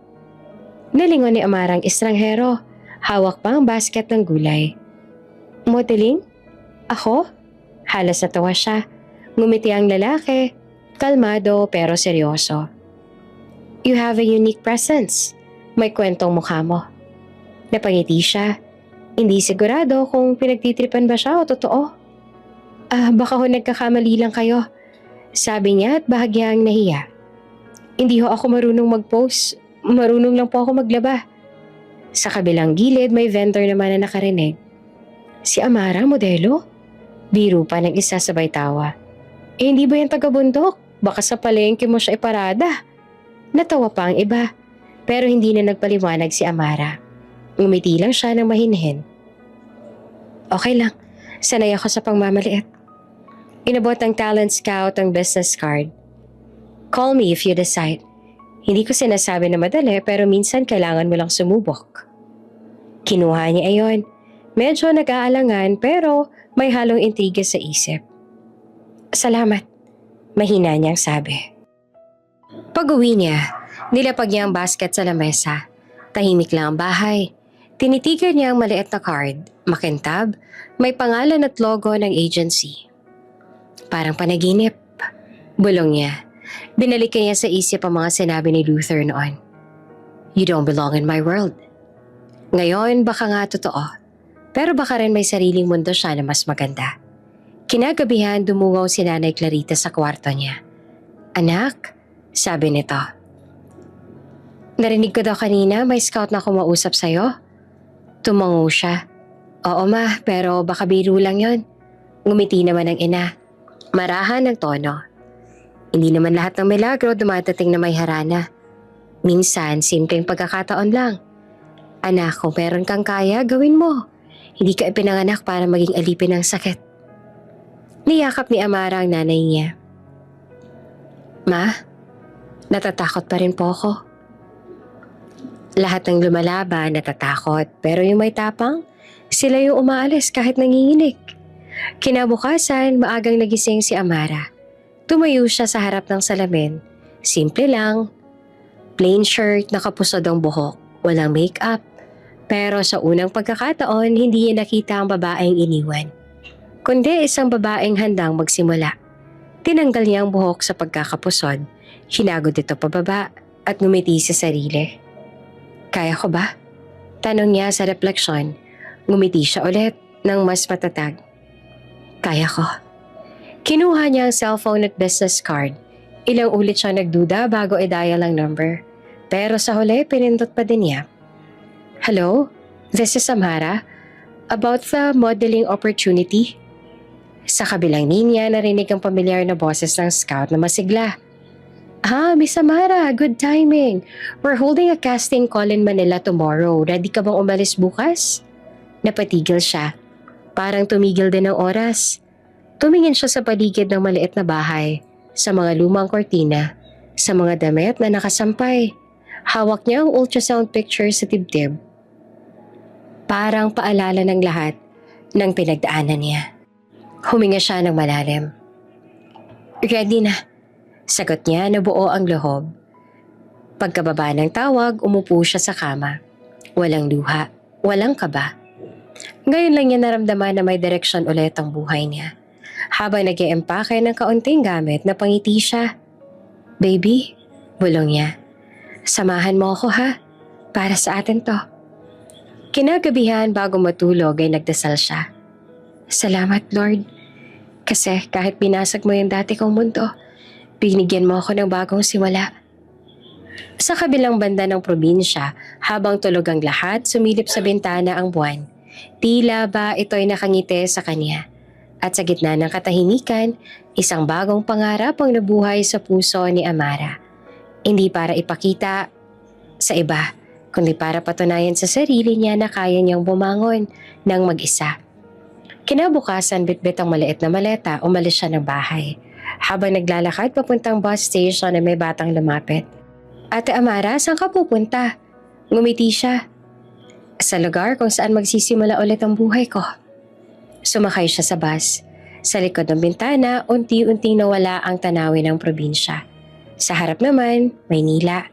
A: Nalingon ni Amarang estranghero, hawak pa ang basket ng gulay. Modeling? Ako? Halos natawa siya. Ngumiti ang lalaki, kalmado pero seryoso. You have a unique presence. May kwentong mukha mo. Napangiti siya. Hindi sigurado kung pinagtitripan ba siya o totoo. Baka ho nagkakamali lang kayo. Sabi niya at bahagyang nahiya. Hindi ho ako marunong mag-pose. Marunong lang po ako maglaba. Sa kabilang gilid may vendor naman na nakarinig. Si Amara, modelo? Biro pa ng isa sabay tawa. Hindi ba yung taga-bundok? Baka sa palengke mo siya iparada. Natawa pa ang iba, pero hindi na nagpaliwanag si Amara. Ngumiti lang siya ng mahinhin. Okay lang, sanay ako sa pangmamaliit. Inabot ng talent scout ang business card. Call me if you decide. Hindi ko sinasabi na madali pero minsan kailangan mo lang sumubok. Kinuha niya ayon. Medyo nag-aalangan pero may halong intriga sa isip. Salamat, mahina niyang sabi. Pag-uwi niya, nilapag niya ang basket sa lamesa. Tahimik lang ang bahay. Tinitigan niya ang maliit na card, makintab, may pangalan at logo ng agency. Parang panaginip. Bulong niya. Binalikan niya sa isip ang mga sinabi ni Luther noon. You don't belong in my world. Ngayon baka nga totoo. Pero baka rin may sariling mundo siya na mas maganda. Kinagabihan dumungaw si Nanay Clarita sa kwarto niya. Anak, sabi nito. Narinig ko daw kanina may scout na kumausap sa'yo. Tumango siya. Oo ma, pero baka biro lang yon. Ngumiti naman ang ina. Marahan ang tono. Hindi naman lahat ng milagro dumadating na may harana. Minsan, simpleng pagkakataon lang. Anak, kung meron kang kaya, gawin mo. Hindi ka ipinanganak para maging alipin ng sakit. Niyakap ni Amara ang nanay niya. Ma, natatakot pa rin po ako. Lahat ng lumalaban natatakot pero yung may tapang, sila yung umaalis kahit nanginginig. Kinabukasan, maagang nagising si Amara. Tumayo siya sa harap ng salamin. Simple lang. Plain shirt, nakapusod ang buhok, walang makeup. Pero sa unang pagkakataon, hindi niya nakita ang babaeng iniwan. kundi isang babaeng handang magsimula. Tinanggal niya ang buhok sa pagkakapusod, hinagod ito pababa at ngumiti sa sarili. Kaya ko ba? Tanong niya sa refleksyon. Ngumiti siya ulit ng mas matatag. Kaya ko. Kinuha niya ang cellphone at business card. Ilang ulit siya nagduda bago i-dial ang number. Pero sa huli, pinindot pa din niya. Hello? This is Amara. About the modeling opportunity. Sa kabilang linya, narinig ang pamilyar na boses ng scout na masigla. Miss Amara, good timing. We're holding a casting call in Manila tomorrow. Ready ka bang umalis bukas? Napatigil siya. Parang tumigil din ang oras. Tumingin siya sa paligid ng maliit na bahay, sa mga lumang kortina, sa mga damit na nakasampay. Hawak niya ang ultrasound picture sa dibdib. Parang paalala ng lahat ng pinagdaanan niya. Huminga siya ng malalim. Ready na. Sagot niya na buo ang loob. Pagkababa ng tawag, umupo siya sa kama. Walang luha, walang kaba. Ngayon lang niya naramdaman na may direksyon ulit ang buhay niya. Habang nag-iempake ng kaunting gamit, napangiti siya. Baby, bulong niya. Samahan mo ako ha, para sa atin to. Kinagabihan bago matulog ay nagdasal siya. Salamat Lord, kasi kahit binasag mo yung dati kong mundo, binigyan mo ako ng bagong simula. Sa kabilang banda ng probinsya, habang tulog ang lahat, sumilip sa bintana ang buwan. Tila ba ito'y nakangiti sa kanya. At sa gitna ng katahimikan, isang bagong pangarap ang nabuhay sa puso ni Amara. Hindi para ipakita sa iba, kundi para patunayan sa sarili niya na kaya niyang bumangon ng mag-isa. Kinabukasan, bitbit ang maliit na maleta, umalis siya ng bahay. Habang naglalakad papuntang bus station na may batang lumapit. Ate Amara, saan ka pupunta? Ngumiti siya. Sa lugar kung saan magsisimula ulit ang buhay ko. Sumakay siya sa bus. Sa likod ng bintana, unti-unting nawala ang tanawin ng probinsya. Sa harap naman, Maynila,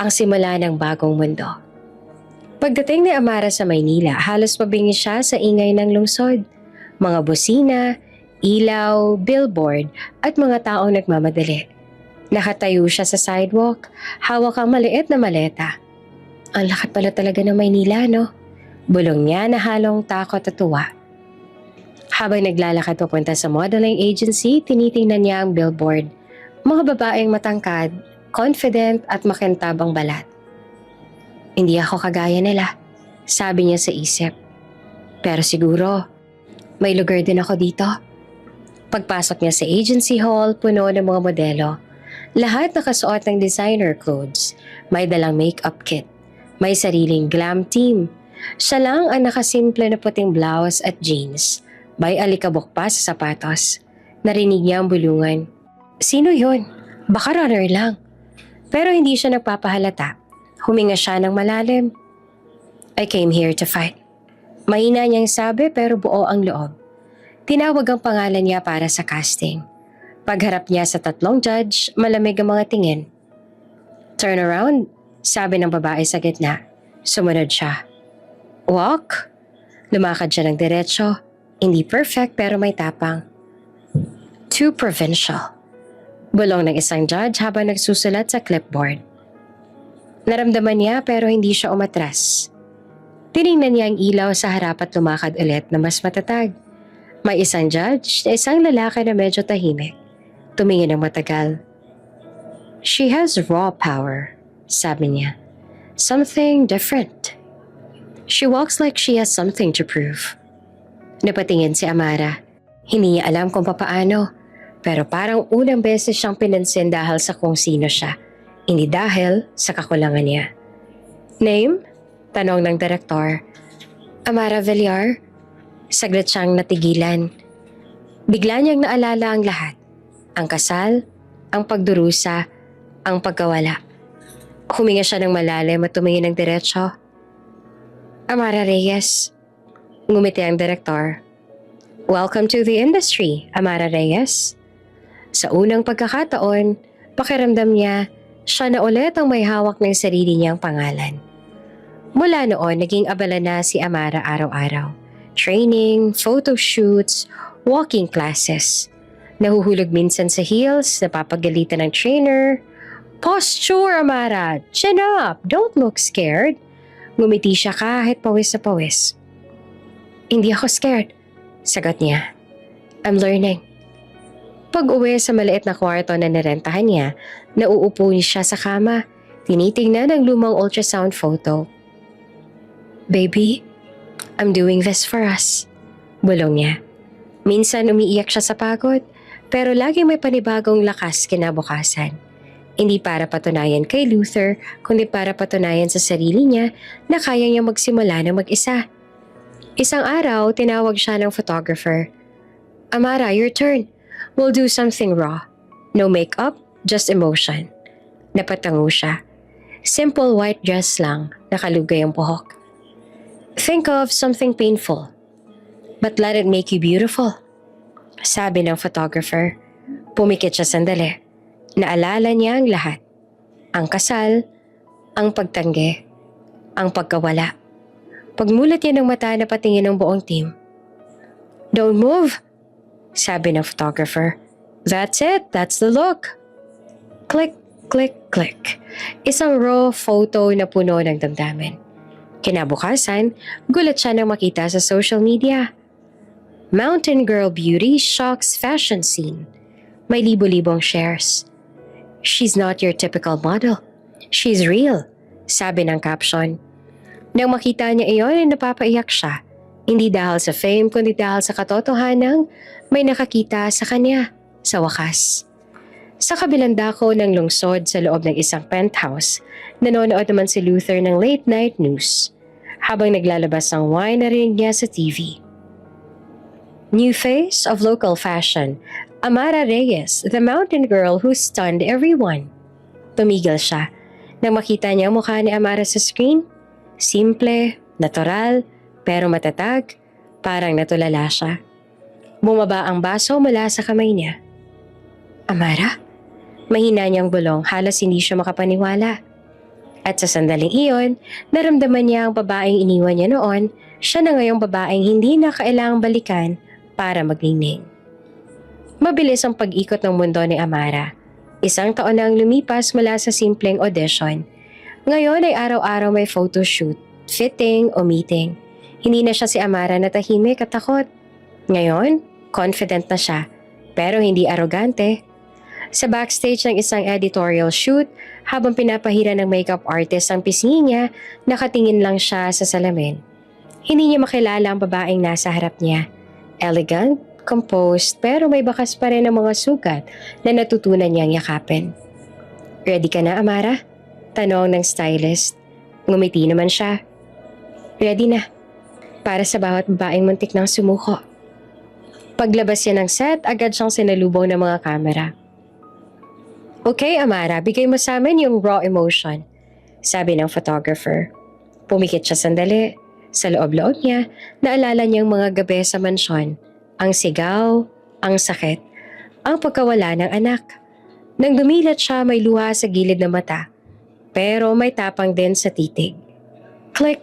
A: ang simula ng bagong mundo. Pagdating ni Amara sa Maynila, halos mabingi siya sa ingay ng lungsod. Mga busina, ilaw, billboard, at mga taong nagmamadali. Nakatayo siya sa sidewalk, hawak ang maliit na maleta. Ang lakat pala talaga ng Maynila, no? Bulong niya na halong takot at tuwa. Habang naglalakad papunta sa modeling agency, tinitingnan niya ang billboard. Mga babaeng matangkad, confident at makintab ang balat. Hindi ako kagaya nila, sabi niya sa isip. Pero siguro, may lugar din ako dito. Pagpasok niya sa agency hall, puno ng mga modelo. Lahat nakasuot ng designer clothes. May dalang makeup kit. May sariling glam team. Siya lang ang nakasimple na puting blouse at jeans. May alikabok pa sa sapatos. Narinig niya ang bulungan. Sino yun? Baka runner lang. Pero hindi siya nagpapahalata. Huminga siya ng malalim. I came here to fight. Mahina niyang sabi pero buo ang loob. Tinawag ang pangalan niya para sa casting. Pagharap niya sa tatlong judge, malamig ang mga tingin. Turn around, sabi ng babae sa gitna. Sumunod siya. Walk. Lumakad siya ng diretsyo. Hindi perfect pero may tapang. Too provincial. Bulong ng isang judge habang nagsusulat sa clipboard. Naramdaman niya pero hindi siya umatras. Tiningnan niya ang ilaw sa harap at lumakad ulit na mas matatag. May isang judge na isang lalaki na medyo tahimik. Tumingin ng matagal. She has raw power, sabi niya. Something different. She walks like she has something to prove. Napatingin si Amara. Hindi niya alam kung papaano, pero parang unang beses siyang pinansin dahil sa kung sino siya. Hindi dahil sa kakulangan niya. Name? Tanong ng direktor. Amara Villar? Saglit siyang natigilan. Bigla niyang naalala ang lahat. Ang kasal, ang pagdurusa, ang pagkawala. Huminga siya ng malalim at tumingin ng diretsyo. Amara Reyes. Ngumiti ang direktor. Welcome to the industry, Amara Reyes. Sa unang pagkakataon, pakiramdam niya, siya na ulit ang may hawak ng sarili niyang pangalan. Mula noon, naging abala na si Amara araw-araw. Training, photo shoots, walking classes. Nahuhulog minsan sa heels, napapagalitan ng trainer. Posture, Amara! Chin up! Don't look scared. Ngumiti siya kahit pawis na pawis. Hindi ako scared, sagot niya. I'm learning. Pag-uwi sa maliit na kwarto na nirentahan niya, nauupo siya sa kama, tinitingnan ang lumang ultrasound photo. Baby, I'm doing this for us. Bulong niya. Minsan umiiyak siya sa pagod, pero laging may panibagong lakas kinabukasan. Hindi para patunayan kay Luther, kundi para patunayan sa sarili niya na kaya niya magsimula ng mag-isa. Isang araw, tinawag siya ng photographer. Amara, your turn. We'll do something raw. No makeup, just emotion. Napatango siya. Simple white dress lang, nakalugay ang buhok. Think of something painful, but let it make you beautiful. Sabi ng photographer. Pumikit siya sandali. Naalala niya ang lahat. Ang kasal, ang pagtanggi, ang pagkawala. Pagmulat niya ng mata na patingin ng buong team. Don't move, sabi ng photographer. That's it, that's the look. Click, click, click. Isang raw photo na puno ng damdamin. Kinabukasan, gulat siya nang makita sa social media. Mountain Girl Beauty shocks fashion scene. May libo-libong shares. She's not your typical model. She's real, sabi ng caption. Nang makita niya iyon ay napapaiyak siya. Hindi dahil sa fame kundi dahil sa katotohanang may nakakita sa kanya sa wakas. Sa kabilang dako ng lungsod sa loob ng isang penthouse, nanonood naman si Luther ng late night news. Habang naglalabas ng wine, narinig niya sa TV. New face of local fashion, Amara Reyes, the mountain girl who stunned everyone. Tumigil siya. Nang makita niya ang mukha ni Amara sa screen, simple, natural, pero matatag, parang natulala siya. Bumaba ang baso mula sa kamay niya. Amara? Mahina niyang bulong, halos hindi siya makapaniwala. At sa sandaling iyon, naramdaman niya ang babaeng iniwan niya noon, siya na ngayong babaeng hindi na kailangang balikan para magningning. Mabilis ang pag-ikot ng mundo ni Amara. Isang taon na ang lumipas mula sa simpleng audition. Ngayon ay araw-araw may photoshoot, fitting o meeting. Hindi na siya si Amara na tahimik at takot. Ngayon, confident na siya, pero hindi arogante. Sa backstage ng isang editorial shoot, habang pinapahira ng makeup artist ang pisngi niya, nakatingin lang siya sa salamin. Hindi niya makilala ang babaeng nasa harap niya. Elegant, composed, pero may bakas pa rin ang mga sugat na natutunan niyang yakapin. Ready ka na, Amara? Tanong ng stylist. Ngumiti naman siya. Ready na. Para sa bawat babaeng muntik ng sumuko. Paglabas niya ng set, agad siyang sinalubong ng mga kamera. Okay, Amara, bigay mo sa amin yung raw emotion, sabi ng photographer. Pumikit siya sandali. Sa loob-loob niya, naalala niyang mga gabi sa mansyon. Ang sigaw, ang sakit, ang pagkawala ng anak. Nang dumilat siya, may luha sa gilid ng mata. Pero may tapang din sa titig. Click!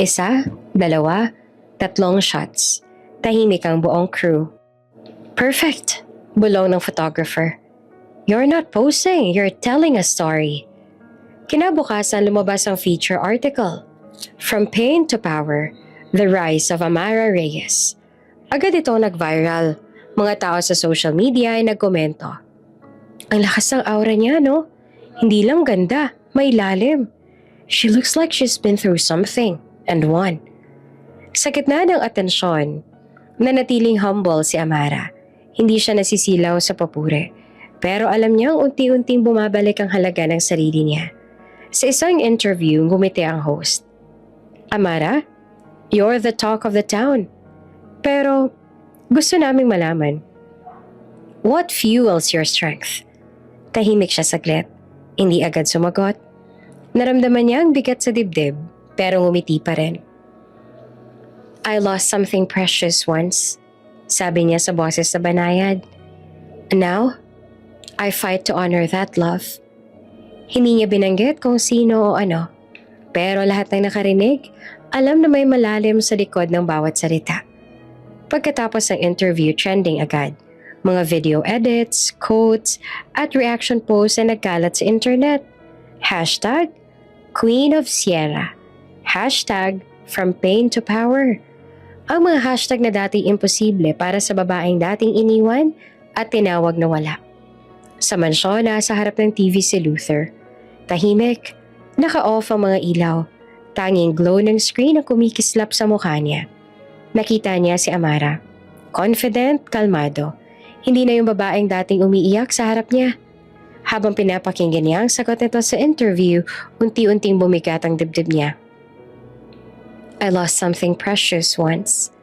A: Isa, dalawa, tatlong shots. Tahimik ang buong crew. Perfect! Bulong ng photographer. You're not posing, you're telling a story. Kinabukasan lumabas ang feature article. From Pain to Power, The Rise of Amara Reyes. Agad itong nag-viral. Mga tao sa social media ay nagkomento. Ang lakas ng aura niya, no? Hindi lang ganda, may lalim. She looks like she's been through something and won. Sa gitna ng atensyon, nanatiling humble si Amara. Hindi siya nasisilaw sa papuri. Pero alam niyang unti-unting bumabalik ang halaga ng sarili niya. Sa isang interview, ngumiti ang host. Amara, you're the talk of the town. Pero gusto naming malaman, what fuels your strength? Tahimik siya saglit. Hindi agad sumagot. Naramdaman niya ang bigat sa dibdib, pero ngumiti pa rin. I lost something precious once, sabi niya sa boses sa banayad. Now, I fight to honor that love. Hindi niya binanggit kung sino o ano, pero lahat ng nakarinig, alam na may malalim sa likod ng bawat salita. Pagkatapos ng interview, trending agad. Mga video edits, quotes, at reaction posts na nagkalat sa internet. Hashtag Queen of Sierra. Hashtag From Pain to Power. Ang mga hashtag na dati imposible para sa babaeng dating iniwan at tinawag na wala. Sa mansyon, nasa harap ng TV si Luther. Tahimik, naka-off ang mga ilaw. Tanging glow ng screen ang kumikislap sa mukha niya. Nakita niya si Amara. Confident, kalmado. Hindi na yung babaeng dating umiiyak sa harap niya. Habang pinapakinggan niya ang sagot nito sa interview, unti-unting bumigat ang dibdib niya. I lost something precious once.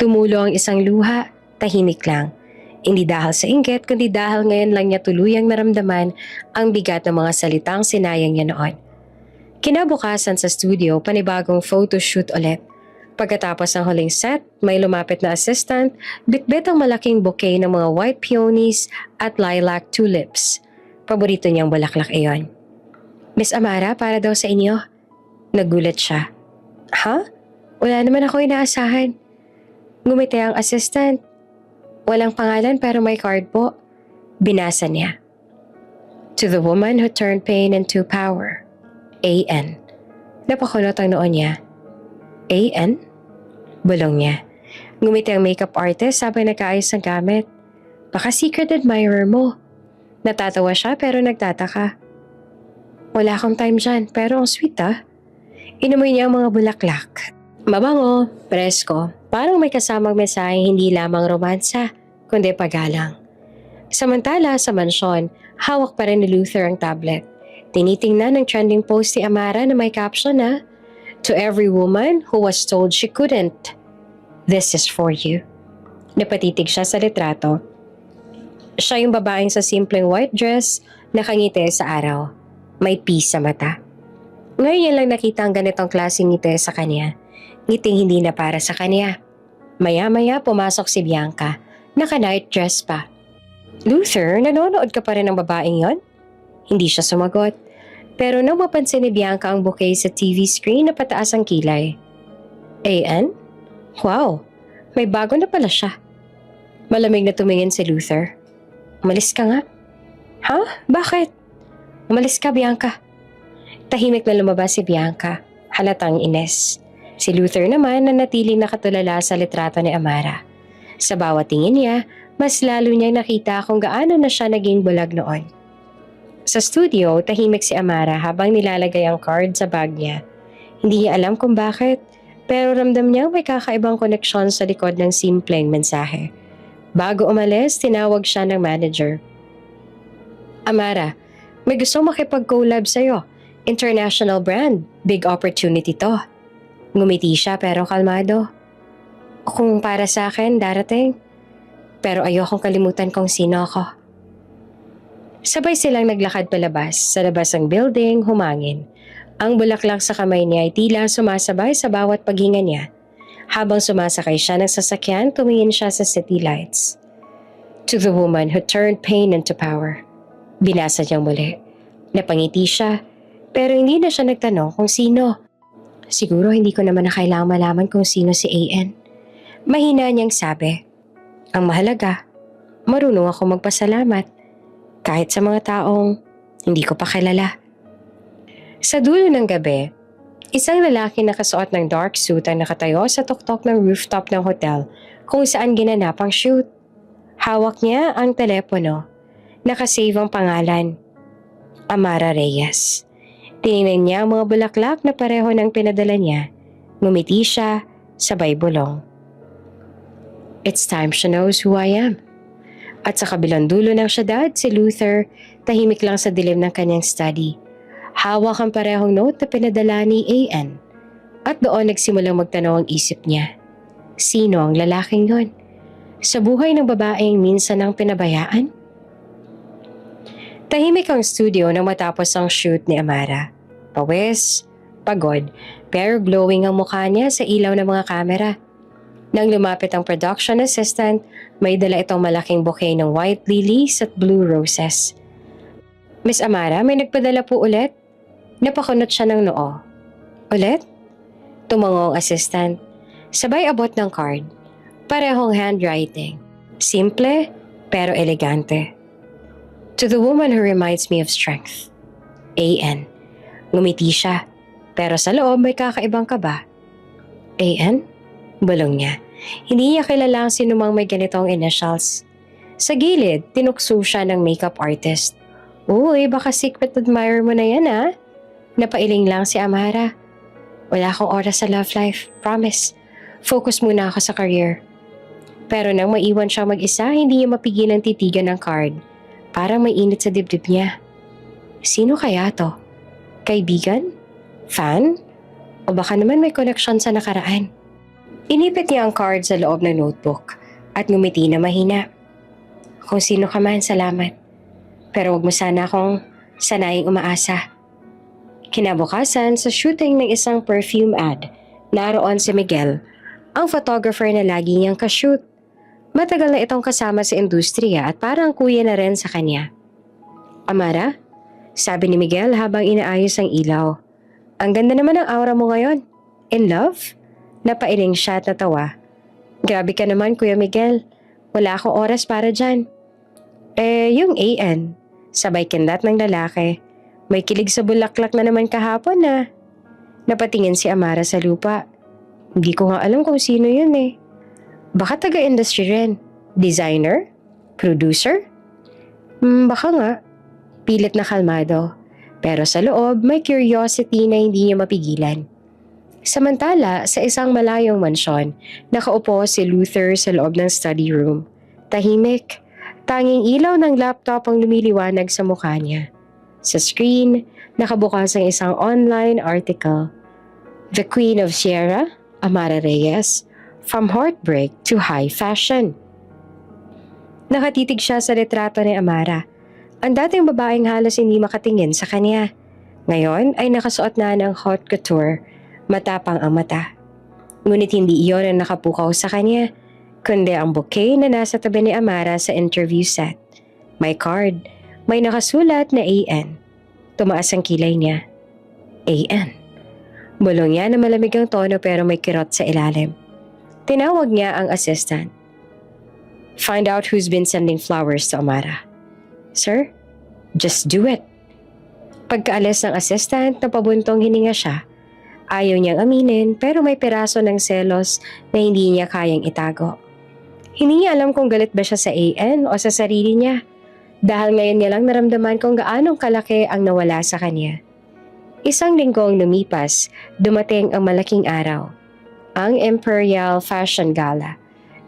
A: Tumulo ang isang luha, tahimik lang. Hindi dahil sa inggit, kundi dahil ngayon lang niya tuluyang naramdaman ang bigat ng mga salitang sinayang niya noon. Kinabukasan sa studio, panibagong photoshoot ulit. Pagkatapos ng huling set, may lumapit na assistant, bitbit ang malaking bouquet ng mga white peonies at lilac tulips. Paborito niyang bulaklak iyon. Miss Amara, para daw sa inyo. Nagulat siya. Ha? Wala naman ako inaasahan. Ngumiti ang assistant. Walang pangalan pero may card po. Binasa niya. To the woman who turned pain into power. A.N. Napakunot ang noon niya. A.N.? Bulong niya. Ngumiti ang makeup artist habang nagkaayos ng gamit. Baka secret admirer mo. Natatawa siya pero nagtataka. Wala akong time dyan pero ang sweet ah. Inamoy niya ang mga bulaklak. Mabango, presko, parang may kasamang mensahe hindi lamang romansa, kundi paggalang. Samantala sa mansyon, hawak pa rin ni Luther ang tablet. Tinitingnan ng trending post ni Amara na may caption na, To every woman who was told she couldn't, this is for you. Napatitig siya sa litrato. Siya yung babaeng sa simpleng white dress, nakangiti sa araw. May peace sa mata. Ngayon yan lang nakita ang ganitong klaseng ngiti sa kanya. Ngiting hindi na para sa kanya. Maya-maya pumasok si Bianca, naka-night dress pa. Luther, nanonood ka pa rin ng babaeng yon? Hindi siya sumagot. Pero nang mapansin ni Bianca ang bouquet sa TV screen na pataas ang kilay. A.N.? Wow, may bago na pala siya. Malamig na tumingin si Luther. Umalis ka nga. Ha? Bakit? Umalis ka, Bianca. Tahimik na lumabas si Bianca. Halatang ines. Si Luther naman nanatiling nakatulala sa litrato ni Amara. Sa bawat tingin niya, mas lalo niyang nakita kung gaano na siya naging bulag noon. Sa studio, tahimik si Amara habang nilalagay ang card sa bag niya. Hindi niya alam kung bakit, pero ramdam niyang may kakaibang koneksyon sa likod ng simpleng mensahe. Bago umalis, tinawag siya ng manager. Amara, may gusto makipag-collab sa'yo. International brand, big opportunity to. Ngumiti siya pero kalmado. Kung para sa akin, darating. Pero ayokong kalimutan kung sino ako. Sabay silang naglakad palabas. Sa labas ng building, humangin. Ang bulaklak sa kamay niya ay tila sumasabay sa bawat paghinga niya. Habang sumasakay siya ng sasakyan, tumingin siya sa city lights. To the woman who turned pain into power. Binasa niyang muli. Napangiti siya, pero hindi na siya nagtanong kung sino. Siguro hindi ko naman na kailangang malaman kung sino si A.N. Mahina niyang sabi. Ang mahalaga, marunong ako magpasalamat. Kahit sa mga taong hindi ko pa kilala. Sa dulo ng gabi, isang lalaki nakasuot ng dark suit ang nakatayo sa tuktok ng rooftop ng hotel kung saan ginanap ang shoot. Hawak niya ang telepono. Nakasave ang pangalan. Amara Reyes. Tinignan niya ang mga bulaklak na pareho ng pinadala niya. Ngumiti siya, sabay bulong. It's time she knows who I am. At sa kabilang dulo ng syudad, si Luther, tahimik lang sa dilim ng kanyang study. Hawak ang parehong note na pinadala ni A.N. At doon nagsimulang magtanaw ang isip niya. Sino ang lalaking yon? Sa buhay ng babaeng minsan ang pinabayaan? Tahimik ang studio nang matapos ang shoot ni Amara. Pawis, pagod, pero glowing ang mukha niya sa ilaw ng mga kamera. Nang lumapit ang production assistant, may dala itong malaking bouquet ng white lilies at blue roses. Miss Amara, may nagpadala po ulit? Napakunot siya ng noo. Ulit? Tumango ang assistant. Sabay abot ng card. Parehong handwriting. Simple, pero elegante. To the woman who reminds me of strength. A.N. Ngumiti siya, pero sa loob may kakaibang kaba. A.N.? Bulong niya. Hindi niya kilala ang sinumang may ganitong initials. Sa gilid, tinukso siya ng makeup artist. Uy, baka secret admirer mo na yan ah. Napailing lang si Amara. Wala akong oras sa love life, promise. Focus muna ako sa career. Pero nang maiwan siya mag-isa, hindi niya mapigilan titigan ng card. Parang may init sa dibdib niya. Sino kaya to? Kaibigan? Fan? O baka naman may connection sa nakaraan? Inipit niya ang card sa loob ng notebook at ngumiti na mahina. Kung sino ka man, salamat. Pero wag mo sana akong sanaying umaasa. Kinabukasan sa shooting ng isang perfume ad, naroon si Miguel, ang photographer na lagi niyang kashoot. Matagal na itong kasama sa industriya at parang kuya na rin sa kanya. Amara? Sabi ni Miguel habang inaayos ang ilaw. Ang ganda naman ng aura mo ngayon. In love? Napailing siya at natawa. Grabe ka naman, Kuya Miguel. Wala akong oras para dyan. Yung A.N. Sabay kindat ng lalaki. May kilig sa bulaklak na naman kahapon na. Napatingin si Amara sa lupa. Hindi ko nga alam kung sino yun eh. Baka taga-industry rin. Designer? Producer? Baka nga. Pilit na kalmado. Pero sa loob, may curiosity na hindi niya mapigilan. Samantala, sa isang malayong mansyon, nakaupo si Luther sa loob ng study room. Tahimik, tanging ilaw ng laptop ang lumiliwanag sa mukha niya. Sa screen, nakabukas ang isang online article. The Queen of Sierra, Amara Reyes, From Heartbreak to High Fashion. Nakatitig siya sa retrato ni Amara. Ang dating babaeng halos hindi makatingin sa kanya. Ngayon ay nakasuot na ng haute couture. Matapang ang mata. Ngunit hindi iyon ang nakapukaw sa kanya, kundi ang bouquet na nasa tabi ni Amara sa interview set. May card, may nakasulat na A.N. Tumaas ang kilay niya. A.N. Bulong niya na malamig ang tono pero may kirot sa ilalim. Tinawag niya ang assistant. Find out who's been sending flowers to Amara. Sir, just do it. Pagkaalis ng assistant, napabuntong hininga siya. Ayaw niyang aminin pero may piraso ng selos na hindi niya kayang itago. Hindi niya alam kung galit ba siya sa A.N. o sa sarili niya. Dahil ngayon niya lang naramdaman kung gaanong kalaki ang nawala sa kanya. Isang linggong lumipas, dumating ang malaking araw. Ang Imperial Fashion Gala.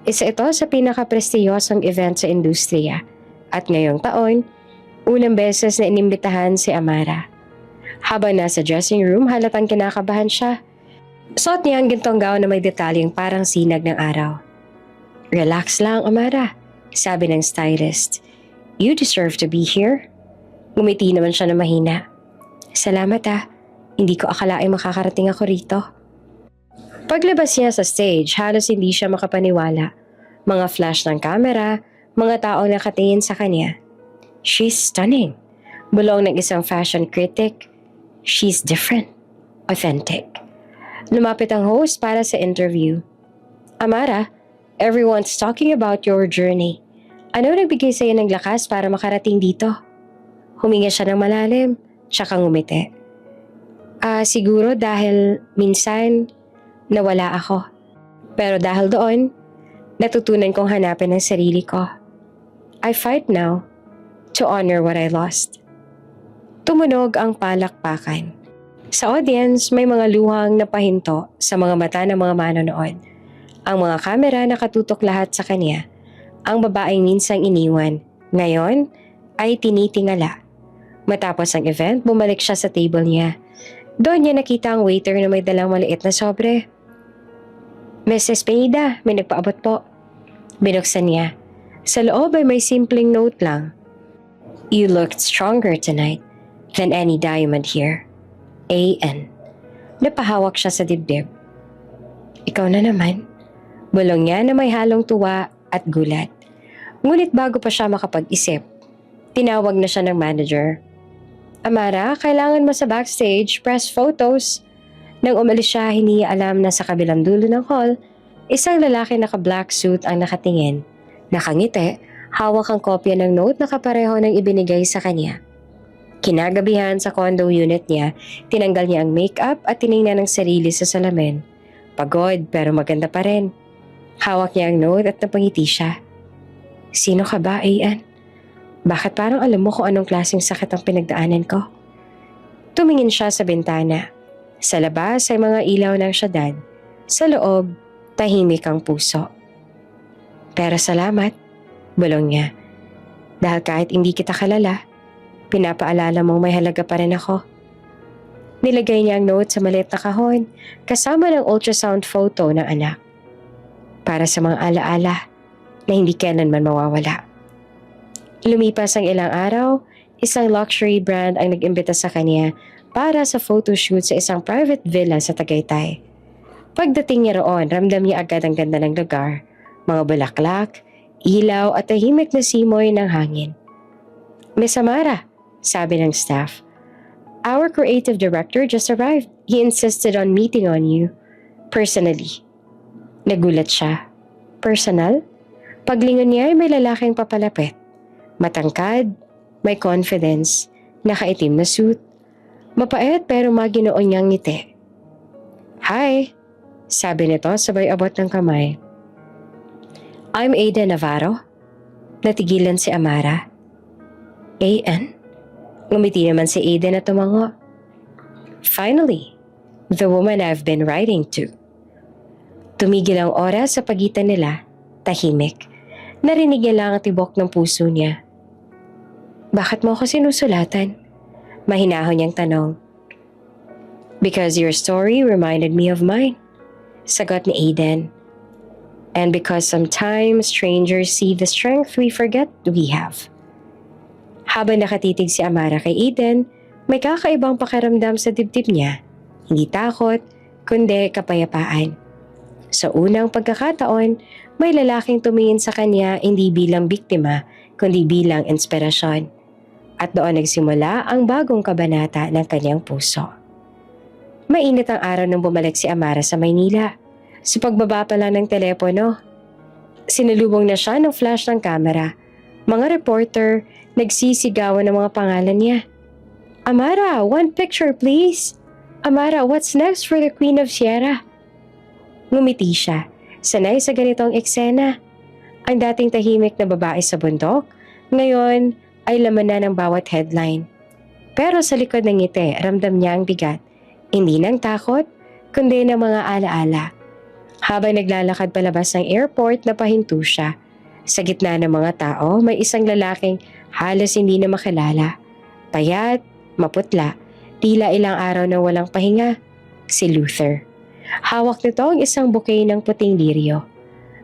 A: Isa ito sa pinaka-prestiyosong event sa industriya. At ngayong taon, unang beses na inimbitahan si Amara. Habang nasa dressing room, halatang kinakabahan siya. Suot niya ang gintong gown na may detalyeng parang sinag ng araw. Relax lang, Amara, sabi ng stylist. You deserve to be here. Ngumiti naman siya na mahina. Salamat ah, hindi ko akalaing makakarating ako rito. Paglabas niya sa stage, halos hindi siya makapaniwala. Mga flash ng camera, mga taong nakatingin sa kanya. She's stunning. Bulong ng isang fashion critic. She's different. Authentic. Lumapit ang host para sa interview. Amara, everyone's talking about your journey. Ano nagbigay sa'yo ng lakas para makarating dito? Huminga siya ng malalim, tsaka ngumiti. Siguro dahil minsan nawala ako. Pero dahil doon, natutunan kong hanapin ang sarili ko. I fight now to honor what I lost. Tumunog ang palakpakan. Sa audience, may mga luhang napahinto sa mga mata ng mga manonood. Ang mga kamera nakatutok lahat sa kanya. Ang babaeng minsang iniwan, ngayon ay tinitingala. Matapos ang event, bumalik siya sa table niya. Doon niya nakita ang waiter na may dalang maliit na sobre. Mrs. Pineda, may nagpaabot po. Binuksan niya. Sa loob ay may simpleng note lang. You looked stronger tonight than any diamond here. A.N. Napahawak siya sa dibdib. Ikaw na naman. Bulong niya na may halong tuwa at gulat. Ngunit bago pa siya makapag-isip, tinawag na siya ng manager. Amara, kailangan mo sa backstage, press photos. Nang umalis siya, hindi niya alam na sa kabilang dulo ng hall, Isang lalaki naka-black suit ang nakatingin. Nakangiti, hawak ang kopya ng note na kapareho ng ibinigay sa kanya. Kinagabihan sa condo unit niya, tinanggal niya ang makeup at tiningnan ang sarili sa salamin. Pagod pero maganda pa rin. Hawak niya ang note at napangiti siya. Sino ka ba, Ian? Bakit parang alam mo kung anong klaseng sakit ang pinagdaanan ko? Tumingin siya sa bintana. Sa labas ay mga ilaw ng syudad. Sa loob, tahimik ang puso. Pero salamat, bulong niya. Dahil kahit hindi kita kalala, pinapaalala mong may halaga pa rin ako. Nilagay niya ang note sa maliit na kahon, kasama ng ultrasound photo ng anak. Para sa mga alaala na hindi kailanman mawawala. Lumipas ang ilang araw, isang luxury brand ang nag-imbita sa kanya para sa photoshoot sa isang private villa sa Tagaytay. Pagdating niya roon, ramdam niya agad ang ganda ng lugar, mga bulaklak, ilaw at tahimik na simoy ng hangin. Miss Amara, sabi ng staff. Our creative director just arrived. He insisted on meeting on you. Personally. Nagulat siya. Personal? Paglingon niya ay may lalaking papalapit. Matangkad, may confidence, nakaitim na suit. Mapait pero maginoon niyang ngiti. Hi, sabi nito sabay abot ng kamay. I'm Aiden Navarro. Natigilan si Amara. Aiden? Ngumiti naman si Aiden at tumango. Finally, the woman I've been writing to. Tumigil ang oras sa pagitan nila, tahimik. Narinig niya lang ang tibok ng puso niya. Bakit mo ako sinusulatan? Mahinahon niyang tanong. Because your story reminded me of mine, sagot ni Aiden. And because sometimes strangers see the strength we forget we have. Habang nakatitig si Amara kay Aiden, may kakaibang pakiramdam sa dibdib niya. Hindi takot, kundi kapayapaan. Sa unang pagkakataon, may lalaking tumingin sa kanya hindi bilang biktima, kundi bilang inspirasyon. At doon nagsimula ang bagong kabanata ng kanyang puso. Mainit ang araw nang bumalik si Amara sa Maynila. Sa pagbaba pa lang ng telepono, sinalubong na siya ng flash ng kamera. Mga reporter, nagsisigawan ng mga pangalan niya. Amara, one picture please. Amara, what's next for the Queen of Sierra? Ngumiti siya, sanay sa ganitong eksena. Ang dating tahimik na babae sa bundok, ngayon ay laman na ng bawat headline. Pero sa likod ng ngiti, ramdam niya ang bigat. Hindi ng takot, kundi ng mga alaala. Habang naglalakad palabas ng airport, napahinto siya. Sa gitna ng mga tao, may isang lalaking halos hindi na makilala. Payat, maputla, tila ilang araw na walang pahinga. Si Luther. Hawak nito ang isang bouquet ng puting liryo.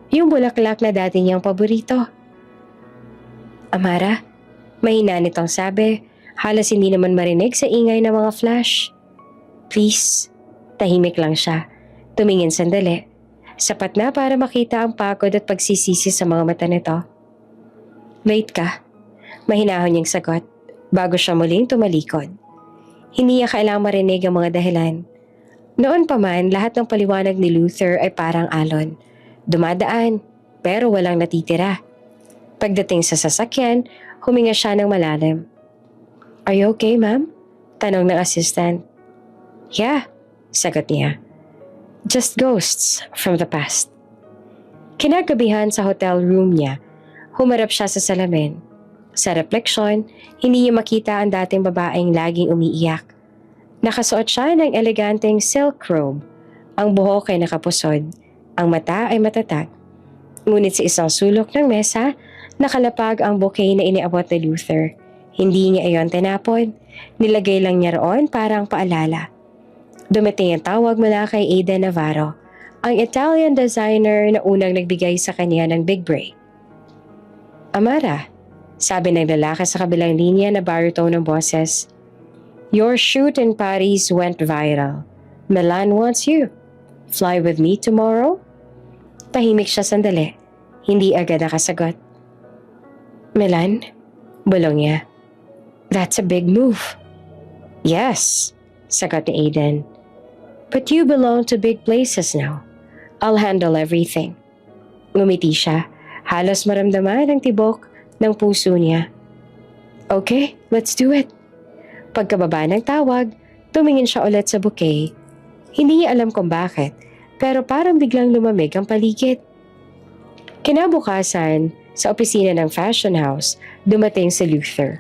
A: Yung bulaklak na dati niyang paborito. Amara, mahina nitong sabi, halos hindi naman marinig sa ingay ng mga flash. Please, tahimik lang siya. Tumingin sandali. Sapat na para makita ang pagod at pagsisisi sa mga mata nito. Late ka. Mahinahon niyang sagot bago siya muling tumalikod. Hindi niya kailangang marinig ang mga dahilan. Noon pa man, lahat ng paliwanag ni Luther ay parang alon. Dumadaan, pero walang natitira. Pagdating sa sasakyan, huminga siya ng malalim. Are you okay, ma'am? Tanong ng assistant. Yeah, sagot niya. Just ghosts from the past. Kinagabihan sa hotel room niya, humarap siya sa salamin. Sa refleksyon, hindi niya makita ang dating babaeng laging umiiyak. Nakasuot siya ng eleganteng silk robe. Ang buhok ay nakapusod. Ang mata ay matatag. Ngunit sa isang sulok ng mesa, nakalapag ang bouquet na iniabot ni Luther. Hindi niya iyon tinapon. Nilagay lang niya roon parang paalala. Dumating ang tawag mula kay Aiden Navarro, ang Italian designer na unang nagbigay sa kanya ng big break. Amara, sabi ng lalaki sa kabilang linya na baritone ng boses, your shoot in Paris went viral. Milan wants you. Fly with me tomorrow? Tahimik siya sandali. Hindi agad nakasagot. Milan? Bulong niya. That's a big move. Yes, sagot ni Aiden. But you belong to big places now. I'll handle everything. Ngumiti siya. Halos maramdaman ang tibok ng puso niya. Okay, let's do it. Pagkababa ng tawag, tumingin siya ulit sa bouquet. Hindi niya alam kung bakit, pero parang biglang lumamig ang paligid. Kinabukasan, sa opisina ng fashion house, dumating si Luther.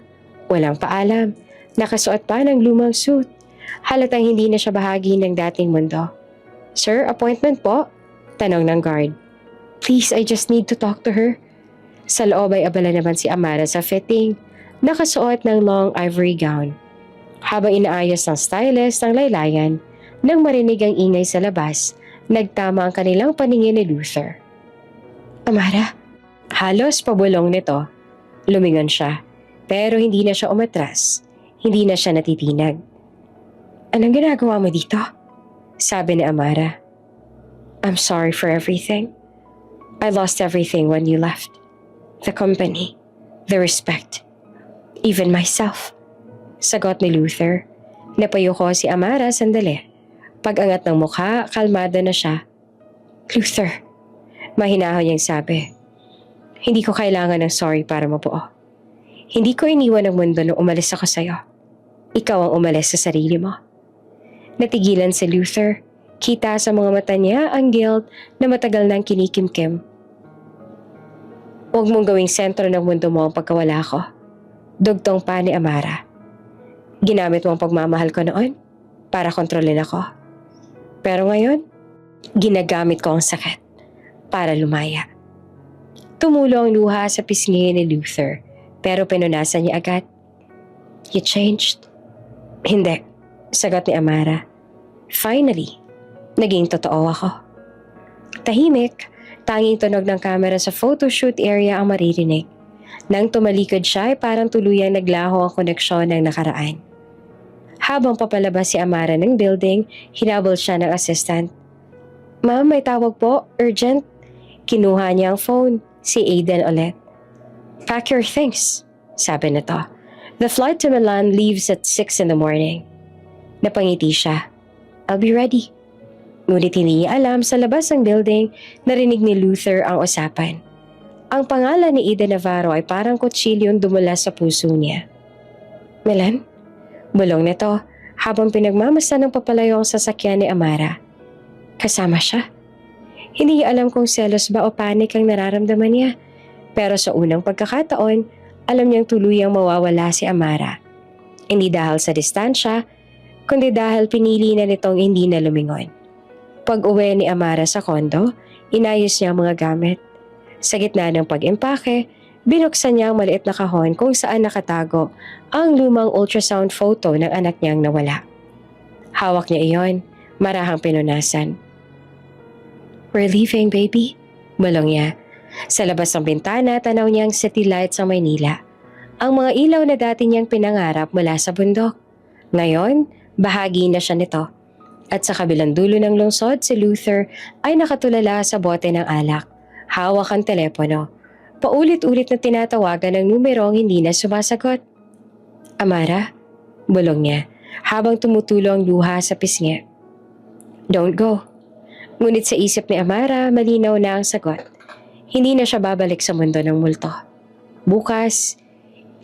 A: Walang paalam, nakasuot pa ng lumang suit. Halatang hindi na siya bahagi ng dating mundo. Sir, appointment po? Tanong ng guard. Please, I just need to talk to her. Sa loob ay abala naman si Amara sa fitting, nakasuot ng long ivory gown. Habang inaayos ng stylist ang laylayan, nang marinig ang ingay sa labas, nagtama ang kanilang paningin ni Luther. Amara, halos pabulong nito. Lumingon siya, pero hindi na siya umatras. Hindi na siya natitinag. Anong ginagawa mo dito? Sabi ni Amara. I'm sorry for everything. I lost everything when you left. The company, the respect, even myself. Sagot ni Luther. Napayuko si Amara sandali. Pag-angat ng mukha, kalmado na siya. Luther, mahinahon niyang sabi. Hindi ko kailangan ng sorry para mabuo. Hindi ko iniwan ang mundo nung umalis ako sa'yo. Ikaw ang umalis sa sarili mo. Natigilan si Luther. Kita sa mga mata niya ang guilt na matagal nang kinikimkim. Huwag mong gawing sentro ng mundo mo ang pagkawala ko. Dugtong pa ni Amara. Ginamit mo ang pagmamahal ko noon para kontrolin ako. Pero ngayon, ginagamit ko ang sakit para lumaya. Tumulo ang luha sa pisngi ni Luther, pero pinunasan niya agad. You changed? Hindi, sagot ni Amara. Finally, naging totoo ako. Tahimik, tanging tunog ng kamera sa photoshoot area ang maririnig. Nang tumalikod siya ay parang tuluyang naglaho ang koneksyon ng nakaraan. Habang papalabas si Amara ng building, hinabol siya ng assistant. Ma'am, may tawag po, urgent. Kinuha niya ang phone, si Aiden ulit. Pack your things, sabi nito. The flight to Milan leaves at 6 in the morning. Napangiti siya. I'll be ready. Ngunit hindi niya alam sa labas ng building, narinig ni Luther ang usapan. Ang pangalan ni Eden Navarro ay parang kutsilyong dumula sa puso niya. Milan? Bulong nito habang pinagmamasdan ng papalayo ang sasakyan ni Amara. Kasama siya. Hindi niya alam kung selos ba o panik ang nararamdaman niya. Pero sa unang pagkakataon, alam niyang tuluyang mawawala si Amara. Hindi dahil sa distansya, kundi dahil pinili na nitong hindi na lumingon. Pag-uwi ni Amara sa kondo, inayos niya ang mga gamit. Sa gitna ng pag-impake, binuksan niya ang maliit na kahon kung saan nakatago ang lumang ultrasound photo ng anak niyang nawala. Hawak niya iyon, marahang pinunasan. We're leaving, baby. Bulong niya. Sa labas ng bintana, tanaw niya ang city lights sa Maynila. Ang mga ilaw na dati niyang pinangarap mula sa bundok. Ngayon, bahagi na siya nito. At sa kabilang dulo ng lungsod, si Luther ay nakatulala sa bote ng alak. Hawak ang telepono. Paulit-ulit na tinatawagan ng numerong hindi na sumasagot. Amara? Bulong niya, habang tumutulo ang luha sa pisngi. Don't go. Ngunit sa isip ni Amara, malinaw na ang sagot. Hindi na siya babalik sa mundo ng multo. Bukas,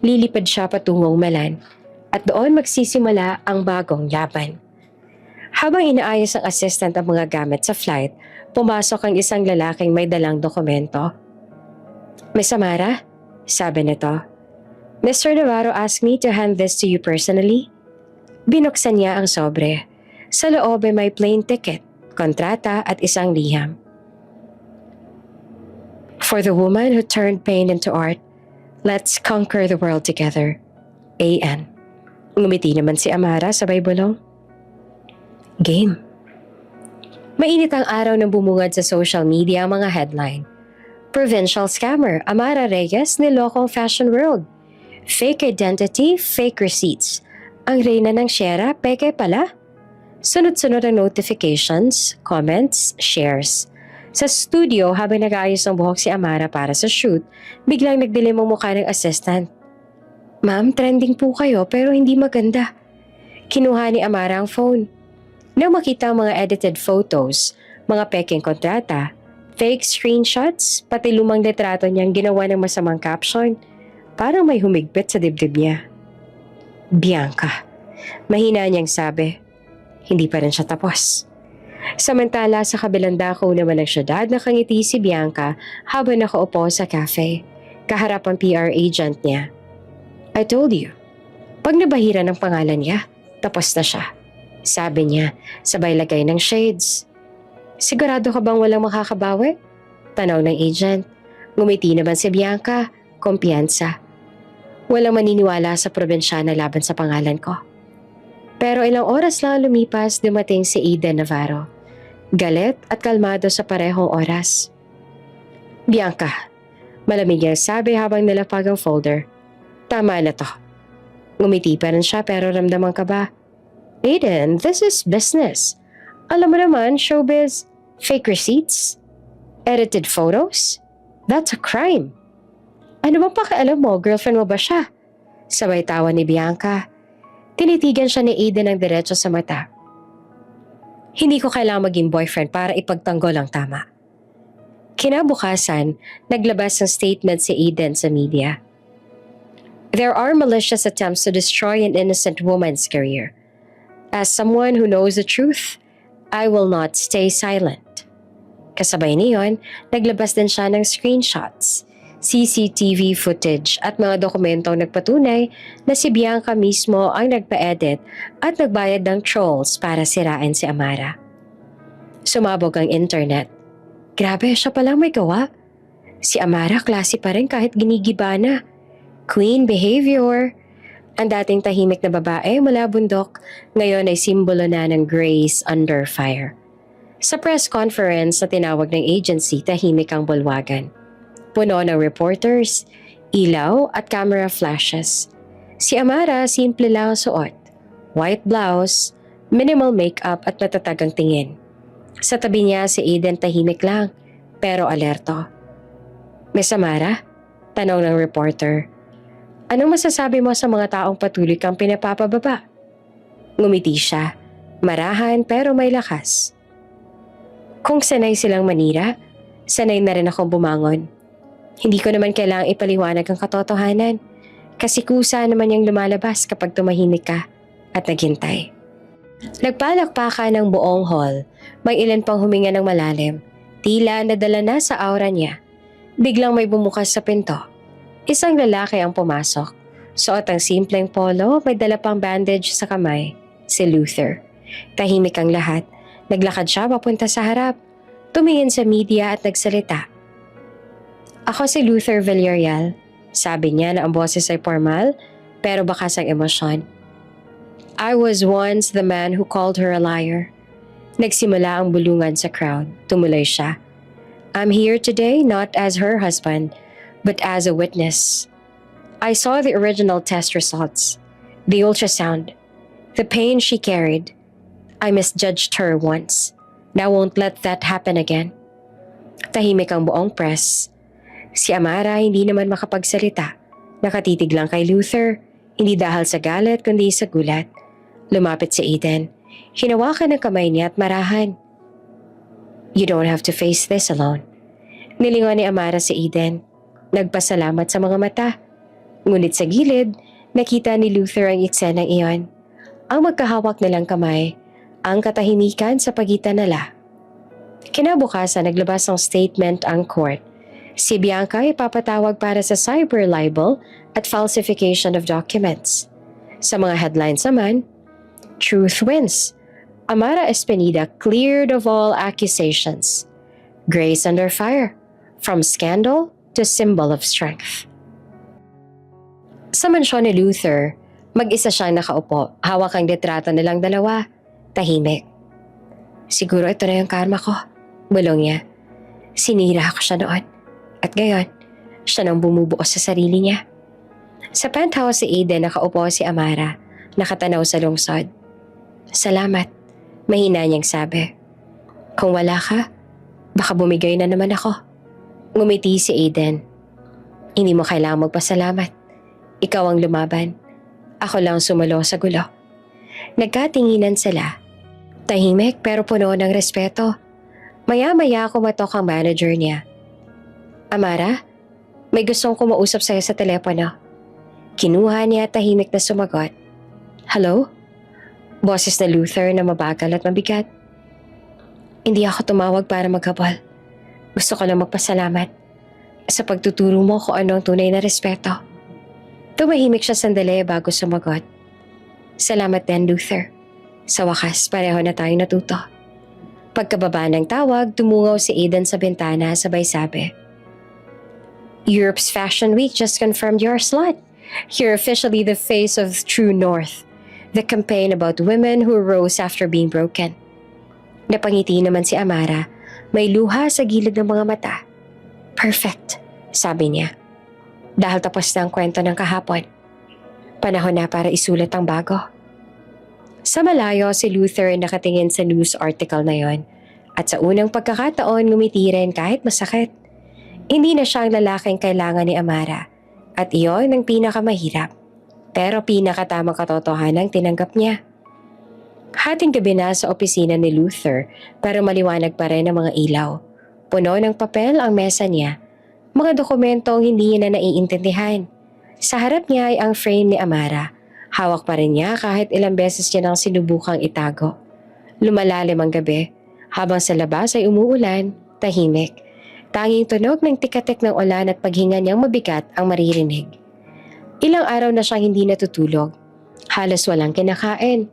A: lilipad siya patungong Milan at doon magsisimula ang bagong laban. Habang inaayos ng assistant ang mga gamit sa flight, pumasok ang isang lalaking may dalang dokumento. Miss Amara, sabi nito, Mr. Navarro asked me to hand this to you personally. Binuksan niya ang sobre. Sa loob ay may plane ticket, kontrata at isang liham. For the woman who turned pain into art, let's conquer the world together. A.N. Ngumiti naman si Amara sabay bulong. Game. Mainit ang araw ng bumungad sa social media ang mga headline. Provincial scammer Amara Reyes niloko ang fashion world. Fake identity, fake receipts. Ang reyna ng Sierra, peke pala. Sunod-sunod ang notifications, comments, shares. Sa studio habang nag-aayos ng buhok si Amara para sa shoot, biglang nagdilim ang mukha ng assistant. Ma'am, trending po kayo pero hindi maganda. Kinuha ni Amara ang phone. Nang makita ang mga edited photos, Mga peking kontrata, fake screenshots, pati lumang litrato niyang ginawa ng masamang caption. Parang may humigpit sa dibdib niya. Bianca. Mahina niyang sabi. Hindi pa rin siya tapos. Samantala sa kabilang dako naman ng syudad nakangiti si Bianca habang nakaupo sa cafe. Kaharap ang PR agent niya. I told you. Pag nabahira ng pangalan niya, tapos na siya. Sabi niya, sabay lagay ng shades. Sigurado ka bang walang makakabawi? Tanaw ng agent. Ngumiti naman si Bianca, kumpiyansa. Walang maniniwala sa probinsyana laban sa pangalan ko. Pero ilang oras lang lumipas, dumating si Eden Navarro. Galit at kalmado sa parehong oras. Bianca, malamig niyang sabi habang nilapag ang folder. Tama na to. Ngumiti pa rin siya pero ramdaman ka ba? Eden, this is business. Alam mo naman, showbiz, fake receipts, edited photos, that's a crime. Ano bang pakialam mo, girlfriend mo ba siya? Sabay tawa ni Bianca. Tinitigan siya ni Eden ng diretso sa mata. Hindi ko kailangang maging boyfriend para ipagtanggol ang tama. Kinabukasan, naglabas ng statement si Eden sa media. There are malicious attempts to destroy an innocent woman's career. As someone who knows the truth, I will not stay silent. Kasabay niyon, naglabas din siya ng screenshots, CCTV footage at mga dokumentong nagpatunay na si Bianca mismo ang nagpa-edit at nagbayad ng trolls para sirain si Amara. Sumabog ang internet. Grabe, siya palang may gawa. Si Amara klase pa rin kahit ginigiba na. Queen behavior. Ang dating tahimik na babae mula bundok, ngayon ay simbolo na ng grace under fire. Sa press conference na tinawag ng agency, tahimik ang bulwagan. Puno ng reporters, ilaw at camera flashes. Si Amara simple lang ang suot. White blouse, minimal makeup at matatag ang tingin. Sa tabi niya si Eden tahimik lang, pero alerto. Miss Amara? Tanong ng reporter. Anong masasabi mo sa mga taong patuloy kang pinapapababa? Ngumiti siya, marahan pero may lakas. Kung sanay silang manira, sanay na rin akong bumangon. Hindi ko naman kailangang ipaliwanag ang katotohanan kasi kusa naman yung lumalabas kapag tumahimik ka at naghintay. Nagpalakpakan ng buong hall, may ilan pang huminga ng malalim, tila nadala na sa aura niya. Biglang may bumukas sa pinto. Isang lalaki ang pumasok. Suot ang simpleng polo, may dala pang bandage sa kamay. Si Luther. Tahimik ang lahat. Naglakad siya papunta sa harap. Tumingin sa media at nagsalita. Ako si Luther Villarreal. Sabi niya na ang boses ay formal, pero bakas ang emosyon. I was once the man who called her a liar. Nagsimula ang bulungan sa crowd. Tumuloy siya. I'm here today not as her husband, but as a witness. I saw the original test results, the ultrasound, the pain she carried. I misjudged her once. Now won't let that happen again. Tahimik ang buong press. Si Amara hindi naman makapagsalita. Nakatitig lang kay Luther, hindi dahil sa galit kundi sa gulat. Lumapit si Eden. Hinawakan ng kamay niya at marahan. You don't have to face this alone. Nilingon ni Amara si Eden. Nagpasalamat sa mga mata. Ngunit sa gilid, nakita ni Luther ang eksenang iyon. Ang magkahawak nilang kamay, ang katahimikan sa pagitan nila. Kinabukasan naglabas ng statement ang court. Si Bianca ay papatawag para sa cyber libel at falsification of documents. Sa mga headlines naman, truth wins. Amara Espiñida cleared of all accusations. Grace under fire. From scandal to symbol of strength. Sa mansyon ni Luther, mag-isa siyang nakaupo, hawak ang litrato nilang dalawa, tahimik. Siguro ito na yung karma ko, bulong niya. Sinira ko siya noon, at ngayon, siya nang bumubuos sa sarili niya. Sa penthouse si Eden nakaupo si Amara, nakatanaw sa lungsod. Salamat, mahina niyang sabi. Kung wala ka, baka bumigay na naman ako. Ngumiti si Eden. Hindi mo kailangang magpasalamat. Ikaw ang lumaban. Ako lang sumulo sa gulo. Nagkatinginan sila. Tahimik pero puno ng respeto. Maya-maya kumatok ang manager niya. Amara, may gustong kumausap sa'yo sa telepono. Kinuha niya at tahimik na sumagot. Hello? Boses na Luther na mabagal at mabigat. Hindi ako tumawag para maghabol. Gusto ko lang magpasalamat sa pagtuturo mo kung ano ang tunay na respeto. Tumahimik siya sandali bago sumagot. Salamat din, Luther. Sa wakas, pareho na tayong natuto. Pagkababa ng tawag, tumungaw si Aidan sa bintana sabay sabi, Europe's Fashion Week just confirmed your slot. You're officially the face of True North, the campaign about women who rose after being broken. Napangiti naman si Amara, may luha sa gilid ng mga mata. Perfect, sabi niya. Dahil tapos na ang kwento ng kahapon. Panahon na para isulat ang bago. Sa malayo, si Luther nakatingin sa news article na yon at sa unang pagkakataon ngumiti rin kahit masakit. Hindi na siya ang lalaking kailangan ni Amara at iyon ang pinakamahirap pero pinakatamang katotohanan tinanggap niya. Hating gabi na sa opisina ni Luther pero maliwanag pa rin ang mga ilaw. Puno ng papel ang mesa niya, mga dokumentong hindi niya na naiintindihan. Sa harap niya ay ang frame ni Amara. Hawak pa rin niya kahit ilang beses niya nang sinubukang itago. Lumalalim ang gabi habang sa labas ay umuulan, tahimik. Tanging tunog ng tikatik ng ulan at paghinga niyang mabigat ang maririnig. Ilang araw na siyang hindi natutulog. Halos walang kinakain.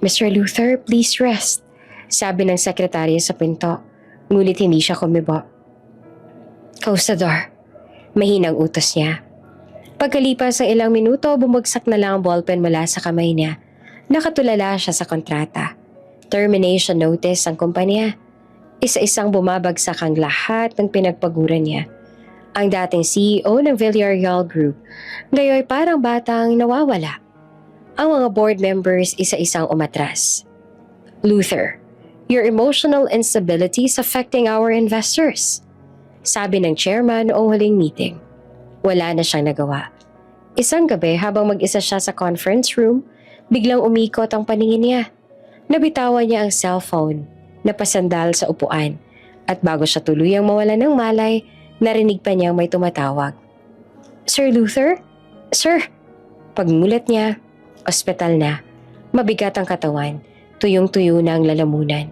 A: Mr. Luther, please rest, sabi ng sekretarya sa pinto. Ngunit hindi siya kumibo. Close the door. Mahinang utos niya. Pagkalipas ng ilang minuto, bumagsak na lang ang ballpen mula sa kamay niya. Nakatulala siya sa kontrata. Termination notice ang kumpanya. Isa-isang bumabagsak ang lahat ng pinagpaguran niya. Ang dating CEO ng Villarreal Group, ngayon parang batang nawawala. Ang mga board members isa-isang umatras. Luther, your emotional instability is affecting our investors, sabi ng chairman noong huling meeting. Wala na siyang nagawa. Isang gabi habang mag-isa siya sa conference room, biglang umikot ang paningin niya. Nabitawan niya ang cellphone, napasandal sa upuan, at bago siya tuluyang mawala ng malay, narinig pa niyang may tumatawag. Sir Luther? Sir? Pagmulat niya, ospital na. Mabigat ang katawan, tuyong-tuyo na ang lalamunan.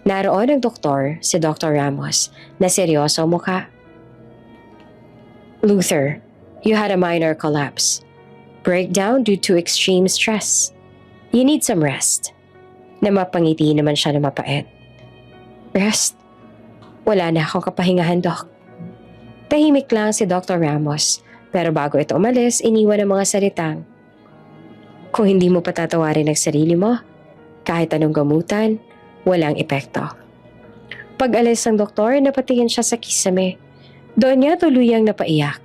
A: Naroon ang doktor, si Dr. Ramos, na seryoso ang mukha. Luther, you had a minor collapse. Breakdown due to extreme stress. You need some rest. Namapangiti naman siya na mapait. Rest? Wala na akong kapahingahan, Doc. Tahimik lang si Dr. Ramos, pero bago ito umalis, iniwan ang mga salitang, kung hindi mo patatawarin ang sarili mo, kahit anong gamutan, walang epekto. Pag-alis ng doktor, napatingin siya sa kisame. Doon niya tuluyang napaiyak.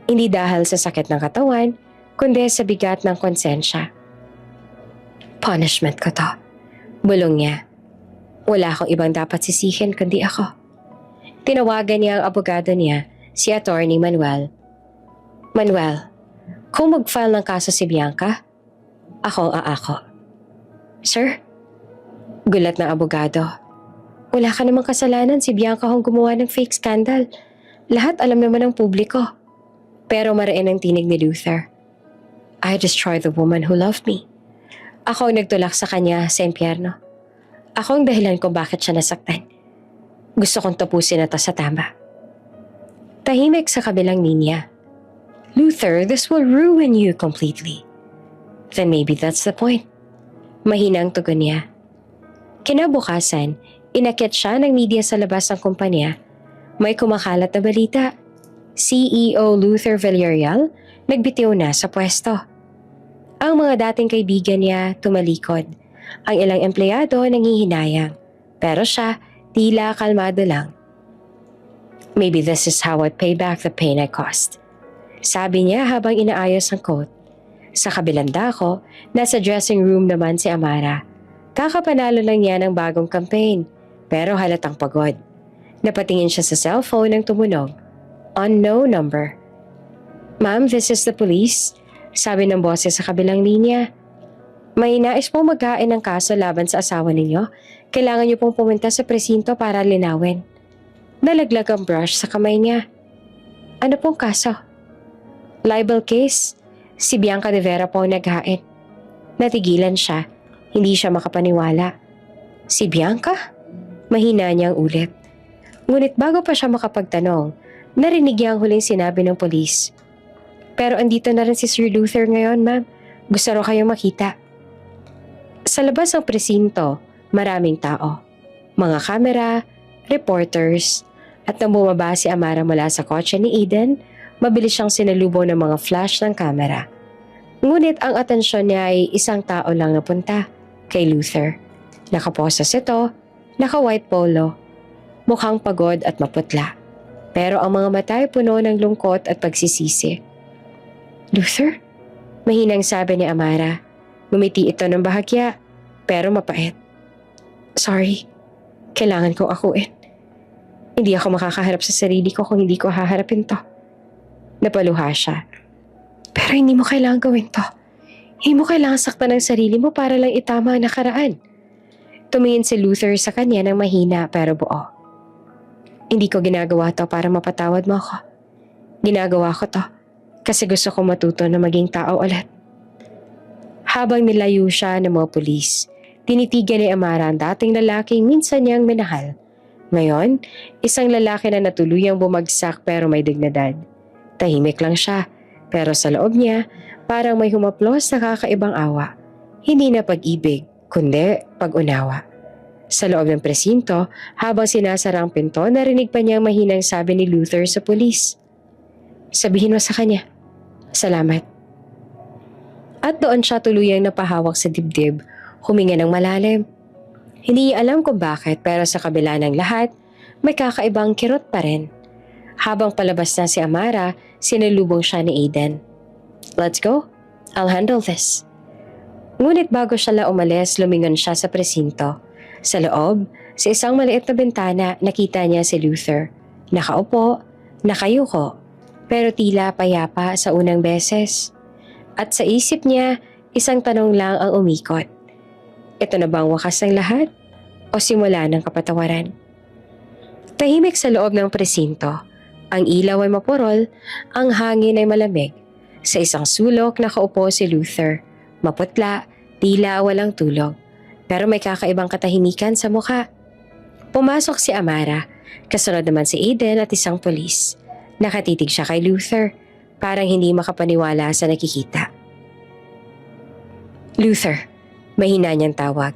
A: Hindi dahil sa sakit ng katawan, kundi sa bigat ng konsensya. Punishment ko to. Bulong niya. Wala akong ibang dapat sisihin kundi ako. Tinawagan niya ang abogado niya, si Attorney Manuel. Manuel, kung mag-file ng kaso si Bianca, ako ang aako. Sir? Gulat ng abogado. Wala ka namang kasalanan, si Bianca ang gumawa ng fake scandal. Lahat alam naman ng publiko. Pero mariin ang tinig ni Luther. I destroyed the woman who loved me. Ako ang nagtulak sa kanya sa impyerno. Ako ang dahilan kung bakit siya nasaktan. Gusto kong tapusin na to sa tama. Tahimik sa kabilang linya. Luther, this will ruin you completely. Then maybe that's the point. Mahinang tugon niya. Kinabukasan, inakyat siya ng media sa labas ng kumpanya. May kumakalat na balita. CEO Luther Villarreal nagbitiw na sa pwesto. Ang mga dating kaibigan niya tumalikod. Ang ilang empleyado nangihinayang. Pero siya, tila kalmado lang. Maybe this is how I'd pay back the pain I caused. Sabi niya habang inaayos ang coat. Sa kabilang dako, nasa dressing room naman si Amara. Kakapanalo lang niya ng bagong campaign, pero halatang pagod. Napatingin siya sa cellphone nang tumunog. Unknown number. Ma'am, this is the police, sabi ng boses sa kabilang linya. May nais pong maghain ng kaso laban sa asawa ninyo. Kailangan niyo pong pumunta sa presinto para linawin. Nalaglag ang brush sa kamay niya. Ano pong kaso? Libel case. Si Bianca de Vera po ang naghain. Natigilan siya. Hindi siya makapaniwala. Si Bianca? Mahina niyang ulit. Ngunit bago pa siya makapagtanong, narinig niya ang huling sinabi ng polis. Pero andito na rin si Sir Luther ngayon, ma'am. Gusto raw kayong makita. Sa labas ng presinto, maraming tao. Mga kamera, reporters, at nang bumaba si Amara mula sa kotse ni Eden, mabilis siyang sinalubong ng mga flash ng kamera. Ngunit ang atensyon niya ay isang tao lang napunta, kay Luther. Nakaposas ito, naka-white polo, mukhang pagod at maputla. Pero ang mga mata ay puno ng lungkot at pagsisisi. Luther? Mahinang sabi ni Amara. Ngumiti ito ng bahagya, pero mapait. Sorry, kailangan kong akuin. Hindi ako makakaharap sa sarili ko kung hindi ko haharapin to. Napaluha siya. Pero hindi mo kailangan gawin to. Hindi mo kailangan saktan ang sarili mo para lang itama ang nakaraan. Tumingin si Luther sa kanya ng mahina pero buo. Hindi ko ginagawa to para mapatawad mo ako. Ginagawa ko to kasi gusto ko matuto na maging tao ulit. Habang nilayo siya ng mga pulis, tinitigan ni Amara ang dating lalaking minsan niyang minahal. Ngayon, isang lalaki na natuluyang bumagsak pero may dignidad. Tahimik lang siya, pero sa loob niya, parang may humaplos na kakaibang awa. Hindi na pag-ibig, kundi pag-unawa. Sa loob ng presinto, habang sinasara ang pinto, narinig pa niyang mahinang sabi ni Luther sa pulis. Sabihin mo sa kanya, salamat. At doon siya tuluyang napahawak sa dibdib, huminga ng malalim. Hindi niya alam kung bakit pero sa kabila ng lahat, may kakaibang kirot pa rin. Habang palabas na si Amara, sinalubong siya ni Aiden. Let's go. I'll handle this. Ngunit bago siya umalis, lumingon siya sa presinto. Sa loob, sa isang maliit na bintana, nakita niya si Luther. Nakaupo, nakayuko, pero tila payapa sa unang beses. At sa isip niya, isang tanong lang ang umikot. Ito na bang wakas ng lahat? O simula ng kapatawaran? Tahimik sa loob ng presinto. Ang ilaw ay mapurol, ang hangin ay malamig. Sa isang sulok nakaupo si Luther. Maputla, tila walang tulog. Pero may kakaibang katahimikan sa mukha. Pumasok si Amara, kasunod naman si Aiden at isang pulis. Nakatitig siya kay Luther. Parang hindi makapaniwala sa nakikita. Luther, mahina niyang tawag.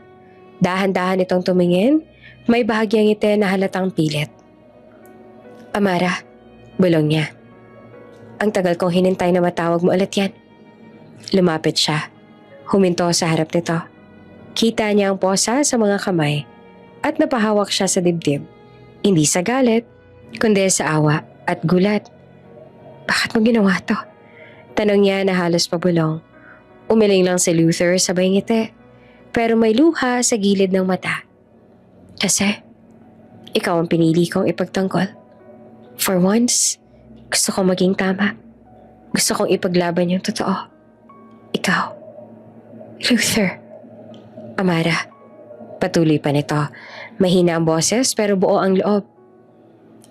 A: Dahan-dahan itong tumingin, may bahagyang ngiti na halatang pilit. Amara, bulong niya. Ang tagal kong hinintay na matawag mo ulit yan. Lumapit siya. Huminto sa harap nito. Kita niya ang posa sa mga kamay at napahawak siya sa dibdib. Hindi sa galit, kundi sa awa at gulat. Bakit mo ginawa to? Tanong niya na halos pabulong. Umiling lang si Luther sabay ngiti, pero may luha sa gilid ng mata. Kasi, ikaw ang pinili kong ipagtanggol. For once, gusto kong maging tama. Gusto kong ipaglaban yung totoo. Ikaw. Luther. Amara. Patuloy pa nito. Mahina ang boses pero buo ang loob.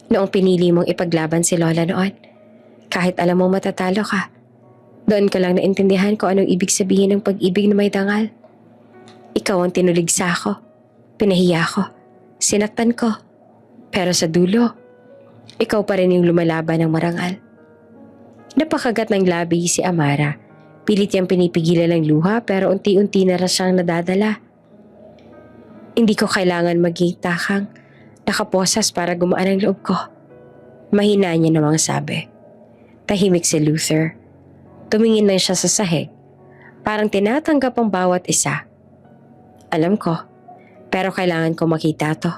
A: Noong pinili mong ipaglaban si Lola noon, kahit alam mong matatalo ka, doon ka lang naintindihan ko anong ibig sabihin ng pag-ibig na may dangal. Ikaw ang tinuligsa ko, pinahiya ko, sinaktan ko. Pero sa dulo, ikaw pa rin yung lumalaban ng marangal. Napakagat ng labi si Amara. Pilit niyang pinipigilan ng luha pero unti-unti na rin siyang nadadala. Hindi ko kailangan maging takang, nakaposas para gumaan ang loob ko. Mahina niya namang sabi. Tahimik si Luther. Tumingin lang siya sa sahig. Parang tinatanggap ang bawat isa. Alam ko, pero kailangan ko makita to.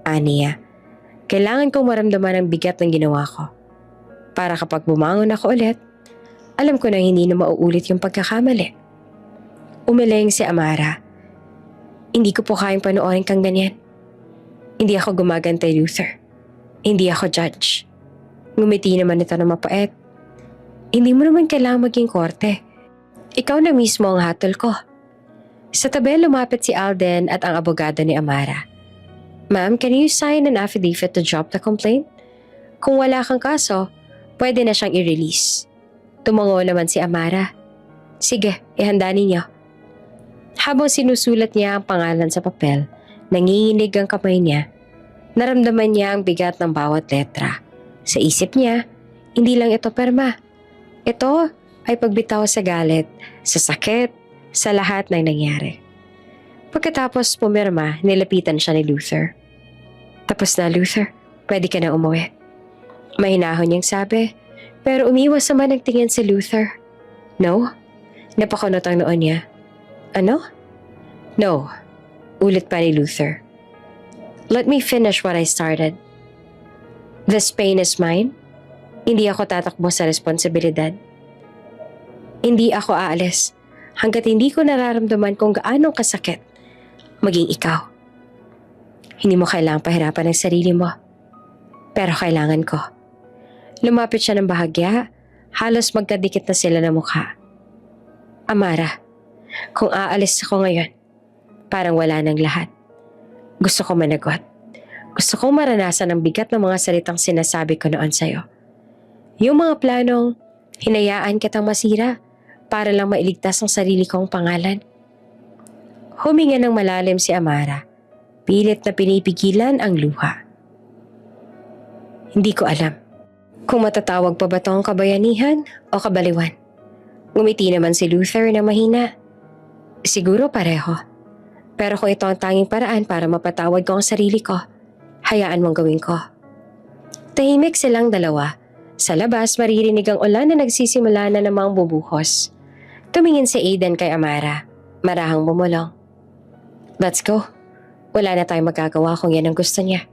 A: Aniya, kailangan kong maramdaman ang bigat ng ginawa ko. Para kapag bumangon ako ulit, alam ko na hindi na mauulit yung pagkakamali. Umiling si Amara. Hindi ko po kayang panoorin kang ganyan. Hindi ako gumagantay, Luther. Hindi ako judge. Ngumiti naman ito na mapait. Hindi mo naman kailangang maging korte. Ikaw na mismo ang hatol ko. Sa tabi lumapit si Alden at ang abogado ni Amara. Ma'am, can you sign an affidavit to drop the complaint? Kung wala kang kaso, pwede na siyang i-release. Tumango naman si Amara. Sige, ihanda ninyo. Habang sinusulat niya ang pangalan sa papel, nanginginig ang kamay niya. Naramdaman niya ang bigat ng bawat letra. Sa isip niya, hindi lang ito perma. Ito ay pagbitaw sa galit, sa sakit, sa lahat ng nangyari. Pagkatapos pumirma, nilapitan siya ni Luther. Tapos na, Luther. Pwede ka na umuwi. Mahinahon niyang sabi, pero umiwas naman ang tingin si Luther. No? Napakunot ang noon niya. Ano? No. Ulit pa ni Luther. Let me finish what I started. This pain is mine. Hindi ako tatakbo sa responsibilidad. Hindi ako aalis hanggat hindi ko nararamdaman kung gaano kasakit maging ikaw. Hindi mo kailangang pahirapan ang sarili mo. Pero kailangan ko. Lumapit siya ng bahagya, halos magkadikit na sila ng mukha. Amara, kung aalis ako ngayon, parang wala nang lahat. Gusto ko managot. Gusto kong maranasan ang bigat ng mga salitang sinasabi ko noon sa'yo. Yung mga planong hinayaan kitang masira para lang mailigtas ang sarili kong pangalan. Huminga ng malalim si Amara. Pilit na pinipigilan ang luha. Hindi ko alam kung matatawag pa ba tong kabayanihan o kabaliwan. Ngumiti naman si Luther na mahina. Siguro pareho. Pero kung ito ang tanging paraan para mapatawad ko ang sarili ko, hayaan mong gawin ko. Tahimik silang dalawa. Sa labas, maririnig ang ulan na nagsisimula na namang bubuhos. Tumingin si Aiden kay Amara. Marahang bumulong. Let's go. Wala na tayong magagawa kung yan ang gusto niya.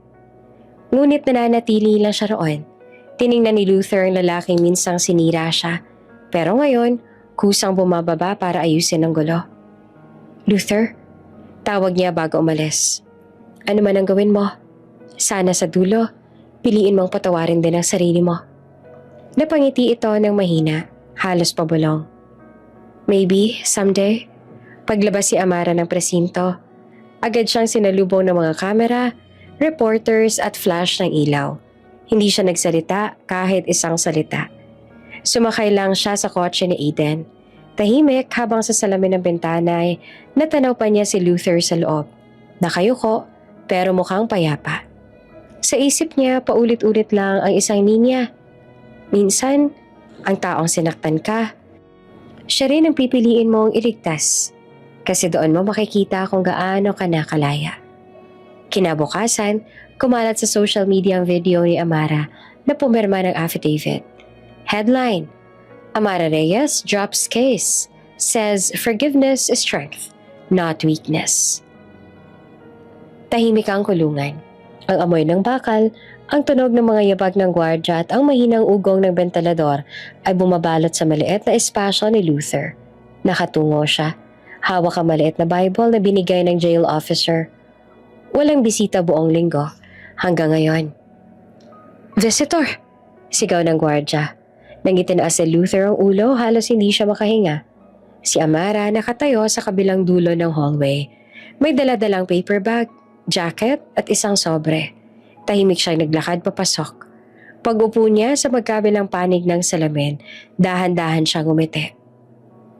A: Ngunit nananatili lang siya roon. Tiningnan ni Luther ang lalaking minsang sinira siya. Pero ngayon, kusang bumababa para ayusin ang gulo. Luther, tawag niya bago umalis. Ano man ang gawin mo, sana sa dulo, piliin mong patawarin din ang sarili mo. Napangiti ito ng mahina, halos pabulong. Maybe, someday, paglabas si Amara ng presinto, agad siyang sinalubong ng mga kamera, reporters at flash ng ilaw. Hindi siya nagsalita kahit isang salita. Sumakay lang siya sa kotse ni Aiden. Tahimik habang sa salamin ng bintana ay natanaw pa niya si Luther sa loob. Nakayuko pero mukhang payapa. Sa isip niya paulit-ulit lang ang isang linya. Minsan, ang taong sinaktan ka, siya rin ang pipiliin mong iligtas. Kasi doon mo makikita kung gaano ka nakalaya. Kinabukasan, kumalat sa social media ang video ni Amara na pumirma ng affidavit. Headline, Amara Reyes drops case, says forgiveness is strength, not weakness. Tahimik ang kulungan. Ang amoy ng bakal, ang tunog ng mga yabag ng gwardya at ang mahinang ugong ng bentalador ay bumabalot sa maliit na espasyo ni Luther. Nakatungo siya. Hawak ang maliit na Bible na binigay ng jail officer. Walang bisita buong linggo hanggang ngayon. Visitor! Sigaw ng gwardya. Nang itinaas si Luther ang ulo, halos hindi siya makahinga. Si Amara nakatayo sa kabilang dulo ng hallway. May daladalang paper bag, jacket at isang sobre. Tahimik siyang naglakad papasok. Pag-upo niya sa magkabilang panig ng salamin, dahan-dahan siyang umiti.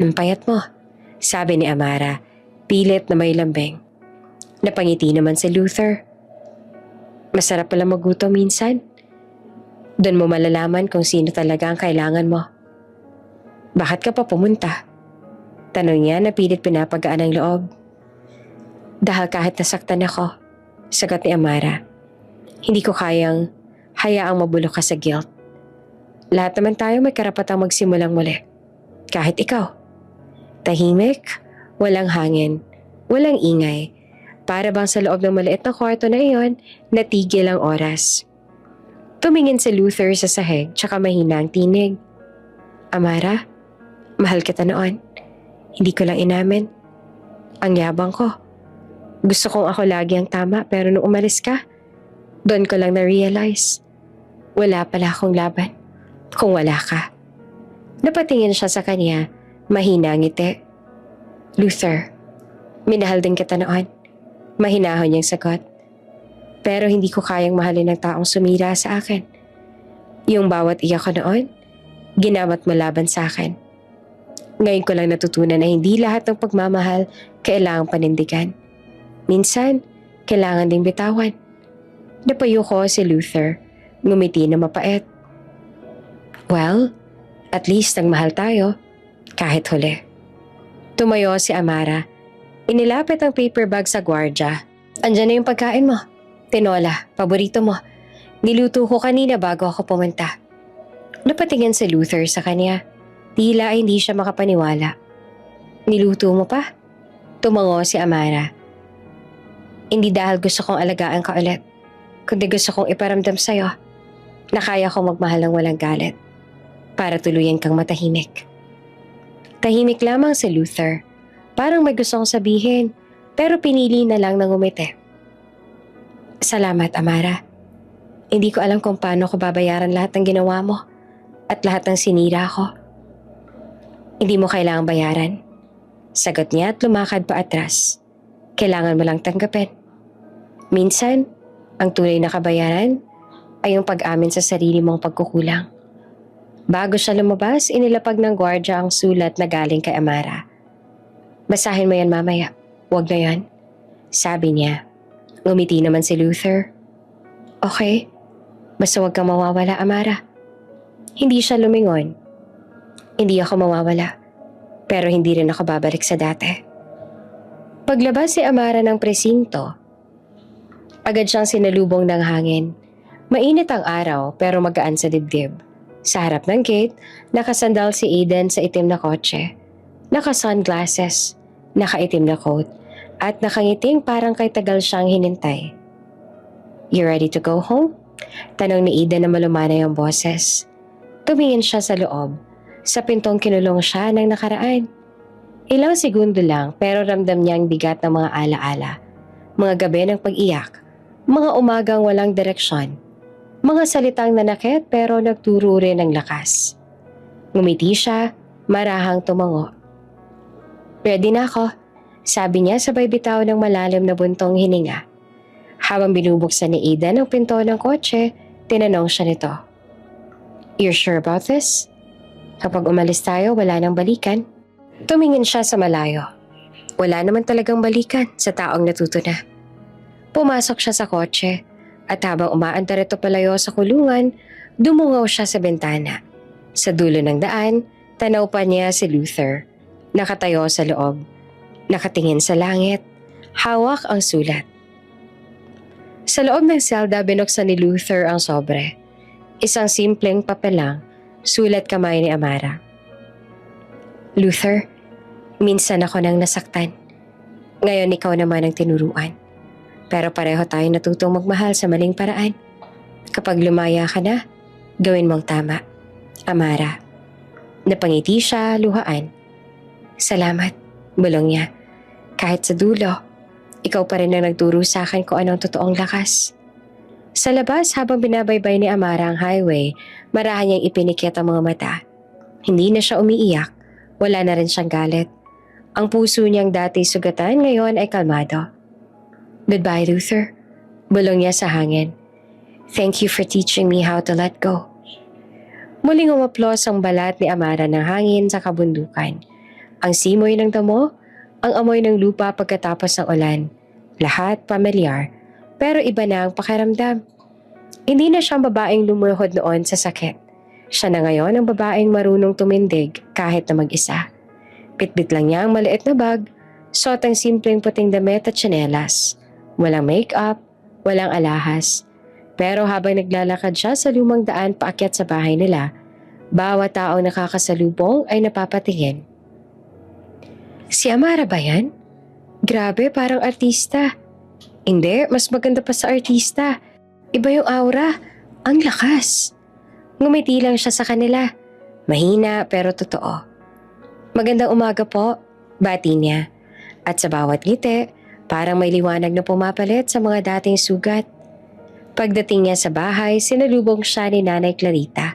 A: "Ang payat mo," sabi ni Amara, pilit na may lambing. Napangiti naman si Luther. "Masarap pala magutom minsan. Doon mo malalaman kung sino talaga ang kailangan mo." "Bakit ka pa pumunta?" Tanong niya na pilit pinapagaan ang loob. "Dahil kahit nasaktan ako," sagot ni Amara. "Hindi ko kayang hayaang mabulok ka sa guilt. Lahat naman tayo may karapatang magsimulang muli. Kahit ikaw." Tahimik, walang hangin, walang ingay. Para bang sa loob ng maliit na kwarto na iyon, natigil ang oras. Tumingin si Luther sa sahig tsaka mahina ang tinig. "Amara, mahal kita noon. Hindi ko lang inamin. Ang yabang ko. Gusto kong ako lagi ang tama pero nung umalis ka, doon ko lang na-realize. Wala pala akong laban kung wala ka." Napatingin siya sa kanya, mahina ang ngiti. "Luther, Minahal din kita noon. Mahinahon niyang sagot. Pero hindi ko kayang mahalin ng taong sumira sa akin. Yung bawat iyak ko noon, ginamit mo laban sa akin. Ngayon ko lang natutunan na hindi lahat ng pagmamahal kailangang panindigan. Minsan, kailangan ding bitawan. Napayo ko si Luther, ngumiti na mapait. Well, at least nagmahal tayo, kahit huli. Tumayo si Amara. Inilapit ang paper bag sa gwardya. Andyan na yung pagkain mo. Tinola, paborito mo. Niluto ko kanina bago ako pumunta. Napatingin si Luther sa kanya. Tila ay hindi siya makapaniwala. Niluto mo pa? Tumango si Amara. Hindi dahil gusto kong alagaan ka ulit, kundi gusto kong iparamdam sa'yo na kaya kong magmahal ng walang galit para tuluyan kang matahimik. Tahimik lamang si Luther. Parang may gustong sabihin, pero pinili na lang ng umiti. Salamat, Amara. Hindi ko alam kung paano ko babayaran lahat ng ginawa mo at lahat ng sinira ko. Hindi mo kailangang bayaran. Sagot niya at lumakad pa atras. Kailangan mo lang tanggapin. Minsan, ang tunay na kabayaran ay yung pag-amin sa sarili mong pagkukulang. Bago siya lumabas, inilapag ng gwardya ang sulat na galing kay Amara. Basahin mo yan mamaya. Huwag na yan. Sabi niya. Ngumiti naman si Luther. Okay. Basta huwag kang mawawala, Amara. Hindi siya lumingon. Hindi ako mawawala. Pero hindi rin ako babalik sa dati. Paglabas si Amara ng presinto, agad siyang sinalubong ng hangin. Mainit ang araw pero magaan sa dibdib. Sa harap ng gate, nakasandal si Aiden sa itim na kotse. Naka-sunglasses, nakaitim na coat, at nakangiting parang kay tagal siyang hinintay. You ready to go home? Tanong ni Aiden na malumanay ang boses. Tumingin siya sa loob. Sa pintong kinulong siya ng nakaraan. Ilang segundo lang pero ramdam niya ang bigat ng mga alaala. Mga gabi ng pag-iyak. Mga umagang walang direksyon. Mga salitang nanakit pero nagturo rin ng lakas. Ngumiti siya, marahang tumango. Ready na ako, sabi niya sabay bitaw ng malalim na buntong hininga. Habang binubuksan ni Aiden ang pinto ng kotse, tinanong siya nito. You're sure about this? Kapag umalis tayo, wala nang balikan. Tumingin siya sa malayo. Wala naman talagang balikan sa taong natuto na. Pumasok siya sa kotse at habang umaandar ito palayo sa kulungan, dumungaw siya sa bintana. Sa dulo ng daan, tanaw pa niya si Luther. Nakatayo sa loob. Nakatingin sa langit. Hawak ang sulat. Sa loob ng selda, binuksan ni Luther ang sobre. Isang simpleng papel lang. Sulat kamay ni Amara. Luther, minsan ako nang nasaktan. Ngayon ikaw naman ang tinuruan. Pero pareho tayo natutong magmahal sa maling paraan. Kapag lumaya ka na, gawin mong tama. Amara. Napangiti siya, luhaan. Salamat, bulong niya. Kahit sa dulo, ikaw pa rin ang nagturo sa akin kung anong totoong lakas. Sa labas habang binabaybay ni Amara ang highway, marahan niyang ipinikit ang mga mata. Hindi na siya umiiyak, wala na rin siyang galit. Ang puso niyang dati sugatan ngayon ay kalmado. Goodbye, Luther. Bulong niya sa hangin. Thank you for teaching me how to let go. Muling umaplos ang balat ni Amara ng hangin sa kabundukan. Ang simoy ng damo, ang amoy ng lupa pagkatapos ng ulan. Lahat pamilyar. Pero iba na ang pakiramdam. Hindi na siyang babaeng lumuhod noon sa sakit. Siya na ngayon ang babaeng marunong tumindig kahit na mag-isa. Bitbit lang niya ang maliit na bag, suot ang simpleng puting damit at tsinelas. Walang make-up, walang alahas. Pero habang naglalakad siya sa lumang daan paakyat sa bahay nila, bawat taong nakakasalubong ay napapatingin. Si Amara ba yan? Grabe, parang artista. Hindi, mas maganda pa sa artista. Iba yung aura. Ang lakas. Ngumiti lang siya sa kanila. Mahina pero totoo. Magandang umaga po, bati niya. At sa bawat ngiti, parang may liwanag na pumapalit sa mga dating sugat. Pagdating niya sa bahay, sinalubong siya ni Nanay Clarita.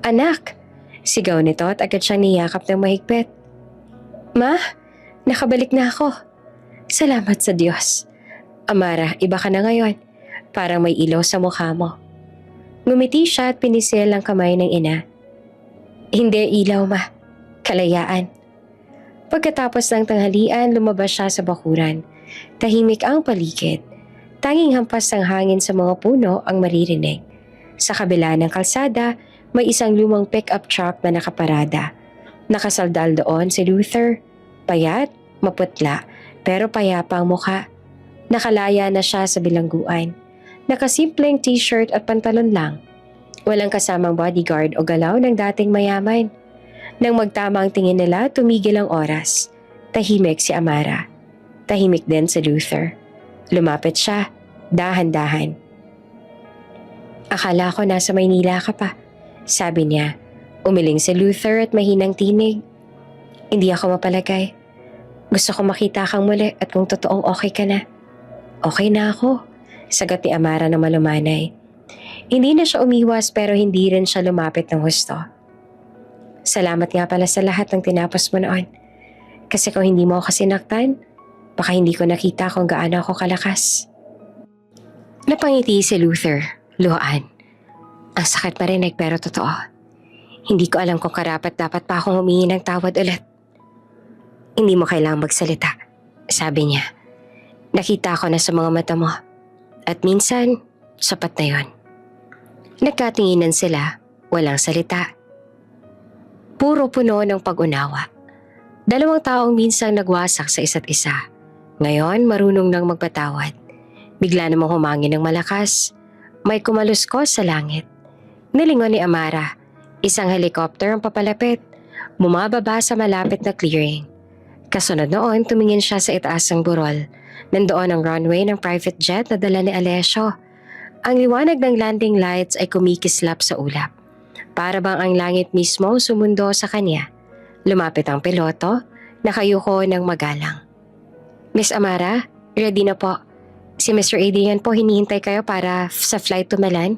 A: Anak! Sigaw nito at agad siyang niyakap ng mahigpit. Ma, nakabalik na ako. Salamat sa Diyos. Amara, iba ka na ngayon. Parang may ilaw sa mukha mo. Ngumiti siya at pinisil ang kamay ng ina. Hindi ilaw, ma. Kalayaan. Pagkatapos ng tanghalian, lumabas siya sa bakuran. Tahimik ang paligid. Tanging hampas ng hangin sa mga puno ang maririnig. Sa kabila ng kalsada, may isang lumang pick-up truck na nakaparada. Nakasaldal doon si Luther. Payat, maputla, pero payapa ang mukha. Nakalaya na siya sa bilangguan. Nakasimpleng t-shirt at pantalon lang. Walang kasamang bodyguard o galaw ng dating mayaman. Nang magtama ang tingin nila, tumigil ang oras. Tahimik si Amara. Tahimik din si Luther. Lumapit siya, dahan-dahan. Akala ko nasa Maynila ka pa, sabi niya. Umiling si Luther at mahinang tinig. Hindi ako mapalagay. Gusto ko makita kang muli at kung totoong okay ka na. Okay na ako, sagot ni Amara na malumanay. Hindi na siya umiwas pero hindi rin siya lumapit ng husto. Salamat nga pala sa lahat ng tinapos mo noon. Kasi kung hindi mo ako sinaktan, baka hindi ko nakita kung gaano ako kalakas. Napangiti si Luther, luhaan. Ang sakit marinig pero totoo. Hindi ko alam kung karapat dapat pa akong humingi ng tawad ulit. Hindi mo kailangang magsalita, sabi niya. Nakita ko na sa mga mata mo. At minsan, sapat na yon. Nagkatinginan sila, walang salita. Puro puno ng pag-unawa. Dalawang taong minsang nagwasak sa isa't isa. Ngayon, marunong nang magpatawad. Bigla namang humangin ng malakas. May kumaluskos sa langit. Nilingon ni Amara. Isang helicopter ang papalapit. Bumababa sa malapit na clearing. Kasunod noon, tumingin siya sa itaas ng burol. Nandoon ang runway ng private jet na dala ni Alessio. Ang liwanag ng landing lights ay kumikislap sa ulap. Para bang ang langit mismo sumundo sa kanya. Lumapit ang piloto, nakayuko ng magalang. Miss Amara, ready na po. Si Mr. Adrian po hinihintay kayo para sa flight to Milan.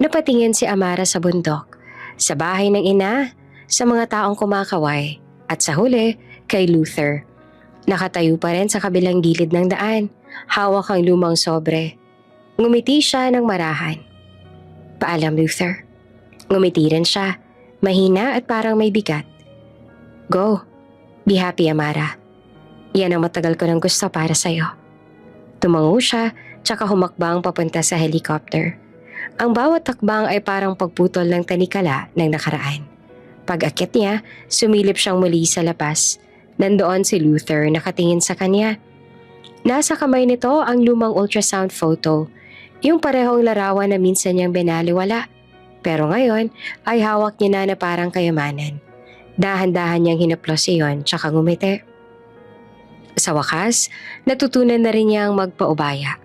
A: Napatingin si Amara sa bundok, sa bahay ng ina, sa mga taong kumakaway, at sa huli, kay Luther. Nakatayo pa rin sa kabilang gilid ng daan, hawak ang lumang sobre. Ngumiti siya ng marahan. Paalam, Luther. Ngumiti rin siya, mahina at parang may bigat. Go. Be happy, Amara. Yan ang matagal ko nang gusto para sa'yo. Tumango siya, tsaka humakbang papunta sa helicopter. Ang bawat takbang ay parang pagputol ng tanikala ng nakaraan. Pag-akyat niya, sumilip siyang muli sa labas. Nandoon si Luther nakatingin sa kanya. Nasa kamay nito ang lumang ultrasound photo, yung parehong larawan na minsan niyang binaliwala. Pero ngayon ay hawak niya na parang kayamanan. Dahan-dahan niyang hinaplos iyon tsaka ngumiti. Sa wakas, natutunan na rin niyang magpaubaya.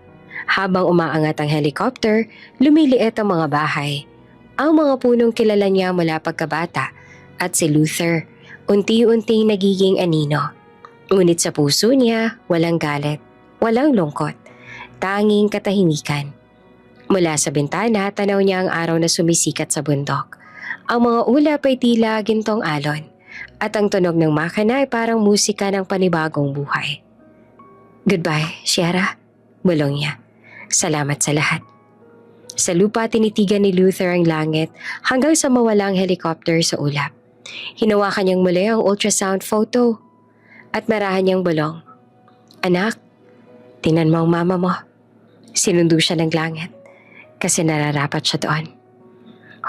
A: Habang umaangat ang helicopter, lumiliit ang mga bahay. Ang mga punong kilala niya mula pagkabata at si Luther, unti-unting nagiging anino. Ngunit sa puso niya, walang galit, walang lungkot, tanging katahimikan. Mula sa bintana, tanaw niya ang araw na sumisikat sa bundok. Ang mga ulap ay tila gintong alon, at ang tunog ng makina ay parang musika ng panibagong buhay. Goodbye, Sierra, bulong niya. Salamat sa lahat. Sa lupa tinitigan ni Luther ang langit hanggang sa mawala ang helicopter sa ulap. Hinawakan niyang muli ang ultrasound photo at marahan niyang bulong. Anak, tingnan mo ang mama mo. Sinundo siya ng langit kasi nararapat siya doon.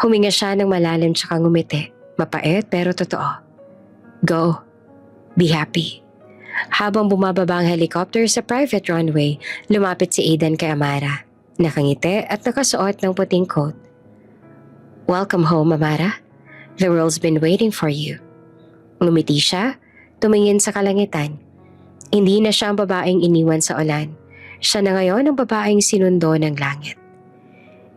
A: Huminga siya ng malalim tsaka ngumiti. Mapait pero totoo. Go. Be happy. Habang bumababa ang helicopter sa private runway, lumapit si Aidan kay Amara. Nakangiti at nakasuot ng puting coat. Welcome home, Amara. The world's been waiting for you. Ngumiti siya, tumingin sa kalangitan. Hindi na siya ang babaeng iniwan sa ulan. Siya na ngayon ang babaeng sinundo ng langit.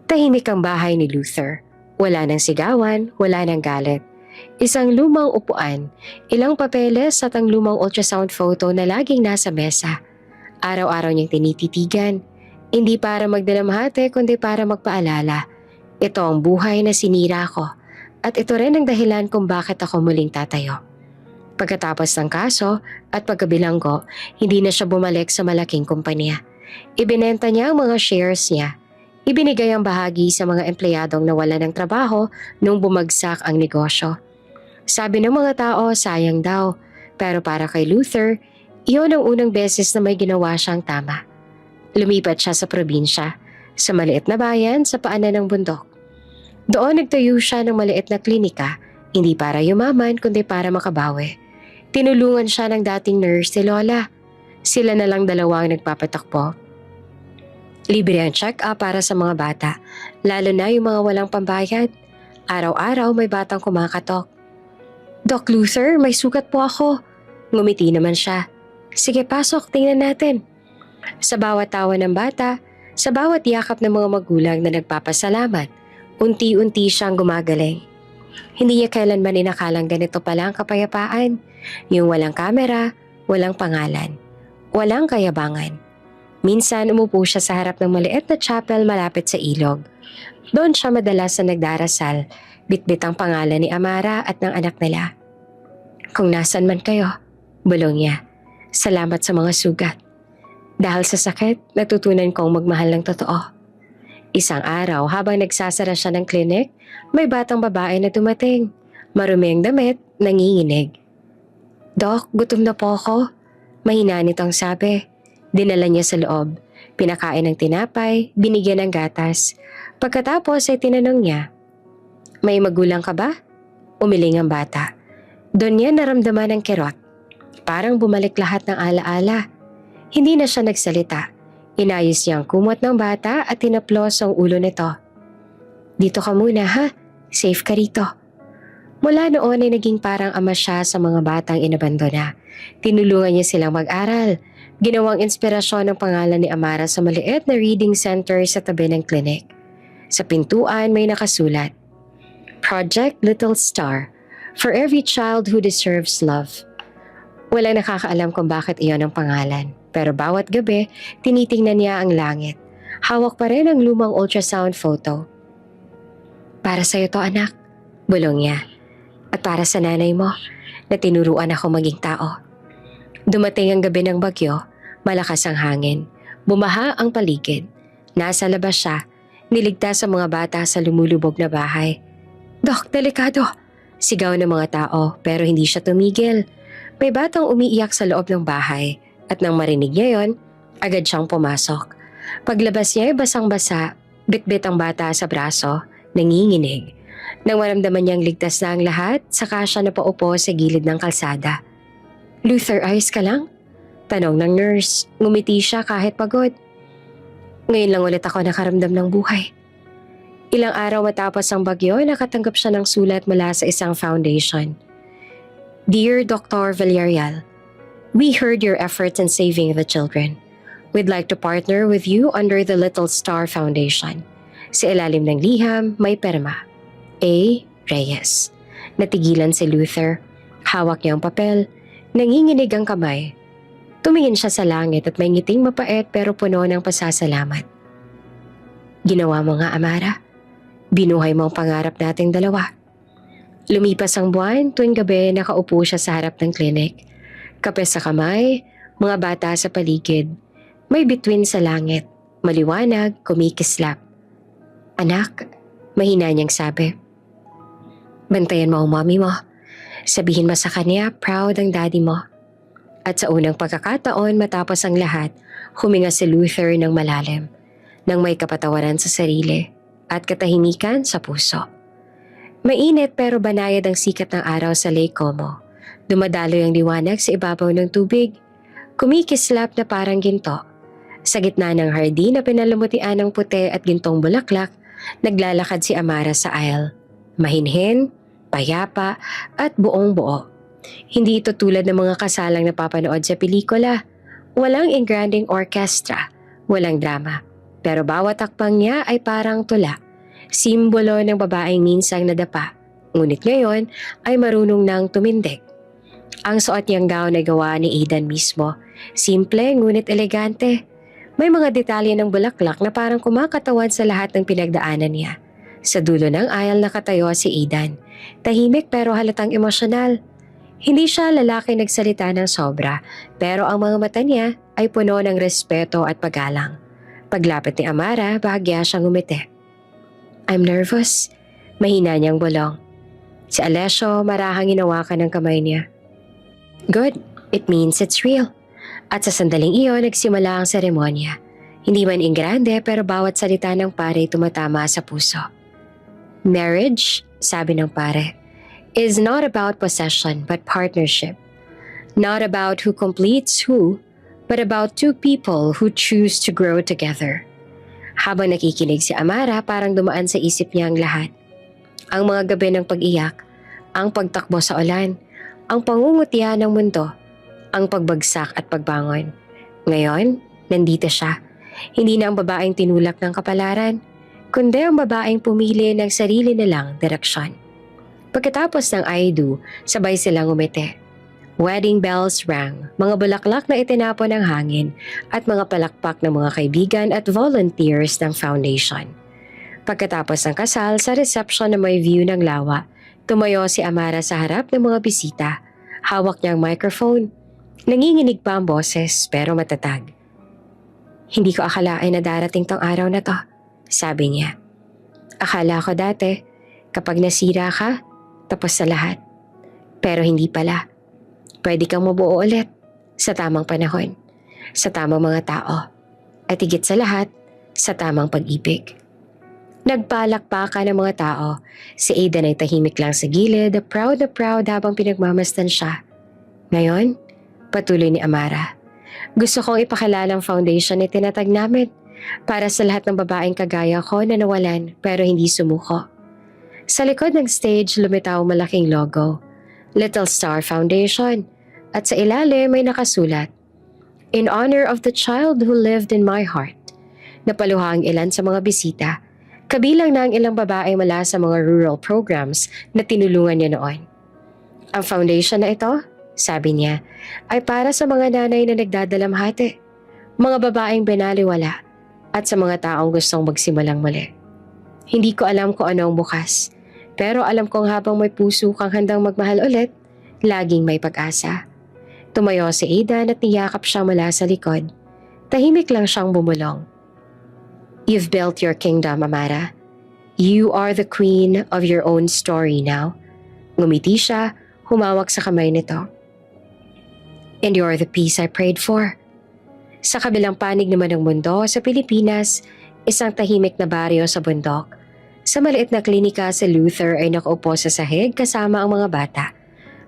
A: Tahimik ang bahay ni Luther. Wala nang sigawan, wala nang galit. Isang lumang upuan, ilang papeles at ang lumang ultrasound photo na laging nasa mesa. Araw-araw niyang tinititigan, hindi para magdalamhati kundi para magpaalala. Ito ang buhay na sinira ko at ito rin ang dahilan kung bakit ako muling tatayo. Pagkatapos ng kaso at pagkabilanggo, hindi na siya bumalik sa malaking kumpanya. Ibinenta niya ang mga shares niya. Ibinigay ang bahagi sa mga empleyadong nawalan ng trabaho nung bumagsak ang negosyo. Sabi ng mga tao, sayang daw. Pero para kay Luther, iyon ang unang beses na may ginawa siyang tama. Lumipat siya sa probinsya, sa maliit na bayan sa paanan ng bundok. Doon nagtayo siya ng maliit na klinika, hindi para yumaman kundi para makabawi. Tinulungan siya ng dating nurse si Lola. Sila na lang dalawang nagpapatakbo. Libre ang check-up para sa mga bata, lalo na yung mga walang pambayad. Araw-araw may batang kumakatok. Doc Luther, may sugat po ako. Ngumiti naman siya. Sige, pasok, tingnan natin. Sa bawat tawa ng bata, sa bawat yakap ng mga magulang na nagpapasalamat, unti-unti siyang gumagaling. Hindi niya kailanman inakalang ganito pala ang kapayapaan. Yung walang kamera, walang pangalan, walang kayabangan. Minsan umupo siya sa harap ng maliit na chapel malapit sa ilog. Doon siya madalas na nagdarasal, bitbit ang pangalan ni Amara at ng anak nila. Kung nasan man kayo, bulong niya, salamat sa mga sugat. Dahil sa sakit, natutunan kong magmahal ng totoo. Isang araw habang nagsasara siya ng klinik, may batang babae na dumating. Marumi ang damit, nanginginig. Dok, gutom na po ako. Mahina nitong sabi. Dinala niya sa loob. Pinakain ng tinapay, binigyan ng gatas. Pagkatapos ay tinanong niya, may magulang ka ba? Umiling ang bata. Doon niya naramdaman ang kirot. Parang bumalik lahat ng alaala. Hindi na siya nagsalita. Inayos niya ang kumot ng bata at tinaplos ang ulo nito. Dito ka muna ha, safe ka rito. Mula noon ay naging parang ama siya sa mga batang inabandona. Tinulungan niya silang mag-aral. Ginawang inspirasyon ng pangalan ni Amara sa maliit na reading center sa tabi ng klinik. Sa pintuan may nakasulat, Project Little Star, for every child who deserves love. Walang nakakaalam kung bakit iyon ang pangalan. Pero bawat gabi, tinitingnan niya ang langit. Hawak pa rin ang lumang ultrasound photo. Para sa'yo to anak, bulong niya. At para sa nanay mo, na tinuruan ako maging tao. Dumating ang gabi ng bagyo, malakas ang hangin. Bumaha ang paligid. Nasa labas siya, niligtas sa mga bata sa lumulubog na bahay. Dok, delikado! Sigaw ng mga tao pero hindi siya tumigil. May batang umiiyak sa loob ng bahay at nang marinig niya yon, agad siyang pumasok. Paglabas niya ay basang-basa, bitbit ang bata sa braso, nanginginig. Nang maramdaman niyang ligtas na ang lahat, saka siya napaupo sa gilid ng kalsada. Luther, ayos ka lang? Tanong ng nurse. Ngumiti siya kahit pagod. Ngayon lang ulit ako nakaramdam ng buhay. Ilang araw matapos ang bagyo, nakatanggap siya ng sulat mula sa isang foundation. Dear Dr. Villarreal, we heard your efforts in saving the children. We'd like to partner with you under the Little Star Foundation. Sa ilalim ng liham, may perma. A. Reyes. Natigilan si Luther. Hawak niya ang papel. Nanginginig ang kamay. Tumingin siya sa langit at may ngiting mapait pero puno ng pasasalamat. Ginawa mo nga, Amara. Binuhay mo ang pangarap nating dalawa. Lumipas ang buwan, tuwing gabi nakaupo siya sa harap ng klinik. Kape sa kamay, mga bata sa paligid. May bituin sa langit. Maliwanag, kumikislap. Anak, mahina niyang sabi. Bantayan mo ang mommy mo. Sabihin mo sa kanya, proud ang daddy mo. At sa unang pagkakataon matapos ang lahat, huminga si Luther ng malalim, nang may kapatawaran sa sarili at katahimikan sa puso. Mainit pero banayad ang sikat ng araw sa Lake Como. Dumadaloy ang liwanag sa ibabaw ng tubig. Kumikislap na parang ginto. Sa gitna ng hardin na pinalamutian ng puti at gintong bulaklak, naglalakad si Amara sa aisle. Mahinhin, payapa at buong-buo. Hindi ito tulad ng mga kasalang napapanood sa pelikula. Walang engranding orchestra, walang drama. Pero bawat takpang niya ay parang tula. Simbolo ng babaeng minsang nadapa. Ngunit ngayon ay marunong nang tumindig. Ang suot niyang gown ay gawa ni Aidan mismo. Simple ngunit elegante. May mga detalye ng bulaklak na parang kumakatawan sa lahat ng pinagdaanan niya. Sa dulo ng aisle nakatayo si Aidan. Tahimik pero halatang emosyonal. Hindi siya lalaki nagsalita ng sobra, pero ang mga mata niya ay puno ng respeto at paggalang. Paglapit ni Amara, bahagya siyang ngumiti. I'm nervous. Mahina niyang bulong. Si Alessio marahang hinawakan ng kamay niya. Good, it means it's real. At sa sandaling iyon, nagsimula ang seremonya. Hindi man ingrande pero bawat salita ng pare tumatama sa puso. Marriage, sabi ng pare, is not about possession but partnership. Not about who completes who, but about two people who choose to grow together. Habang nakikinig si Amara, parang dumaan sa isip niya ang lahat. Ang mga gabi ng pag-iyak, ang pagtakbo sa ulan, ang pangungutya ng mundo, ang pagbagsak at pagbangon. Ngayon, nandito siya. Hindi na ang babaeng tinulak ng kapalaran, kundi ang babaeng pumili ng sarili nilang direksyon. Pagkatapos ng I do, sabay silang umiti. Wedding bells rang, mga bulaklak na itinapon ng hangin at mga palakpak ng mga kaibigan at volunteers ng foundation. Pagkatapos ng kasal sa reception na may view ng lawa, tumayo si Amara sa harap ng mga bisita. Hawak niya ang microphone. Nanginginig pa ang boses pero matatag. Hindi ko akalain na darating tong araw na to, sabi niya. Akala ko dati, kapag nasira ka, tapos sa lahat. Pero hindi pala. Pwede kang mabuo ulit sa tamang panahon, sa tamang mga tao, at higit sa lahat, sa tamang pag-ibig. Nagpalakpakan ng mga tao. Si Aidan ay tahimik lang sa gilid, na proud habang pinagmamasdan siya. Ngayon, patuloy ni Amara. Gusto kong ipakilala ang foundation na tinatag namin para sa lahat ng babaeng kagaya ko na nawalan pero hindi sumuko. Sa likod ng stage lumitaw malaking logo, Little Star Foundation, at sa ilalim may nakasulat, In honor of the child who lived in my heart. Napaluha ang ilan sa mga bisita, kabilang na ang ilang babae mula sa mga rural programs na tinulungan niya noon. Ang foundation na ito, sabi niya, ay para sa mga nanay na nagdadalamhati, mga babaeng binaliwala, at sa mga taong gustong magsimulang muli. Hindi ko alam kung ano ang bukas, pero alam kong habang may puso kang handang magmahal ulit, laging may pag-asa. Tumayo si Aidan at niyakap siya mula sa likod. Tahimik lang siyang bumulong. You've built your kingdom, Amara. You are the queen of your own story now. Ngumiti siya, humawak sa kamay nito. And you're the peace I prayed for. Sa kabilang panig naman ng mundo, sa Pilipinas, isang tahimik na baryo sa bundok. Sa maliit na klinika sa Luther ay nakaupo sa sahig kasama ang mga bata.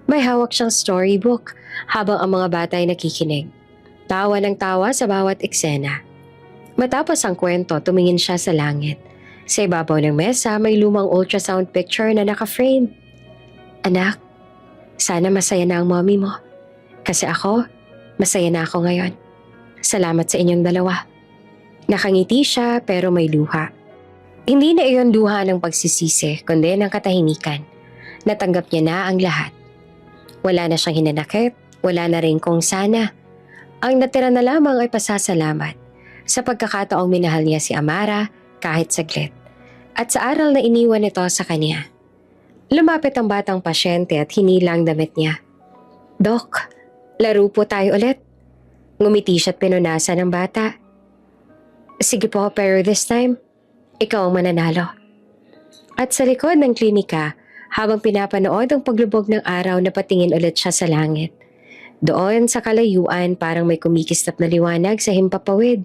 A: May hawak siyang storybook habang ang mga bata ay nakikinig. Tawa ng tawa sa bawat eksena. Matapos ang kwento, tumingin siya sa langit. Sa ibabaw ng mesa may lumang ultrasound picture na naka-frame. Anak, sana masaya na ang mommy mo. Kasi ako, masaya na ako ngayon. Salamat sa inyong dalawa. Nakangiti siya pero may luha. Hindi na iyon luha ng pagsisisi, kundi ng katahimikan. Natanggap niya na ang lahat. Wala na siyang hinanakit, wala na rin kung sana. Ang natira na lamang ay pasasalamat sa pagkakataong minahal niya si Amara kahit saglit. At sa aral na iniwan nito sa kanya. Lumapit ang batang pasyente at hinilang damit niya. Dok, laro po tayo ulit. Ngumiti siya at pinunasan ng bata. Sige po, pero this time, ikaw ang mananalo. At sa likod ng klinika, habang pinapanood ang paglubog ng araw na patingin ulit siya sa langit. Doon sa kalayuan parang may kumikislap na liwanag sa himpapawid.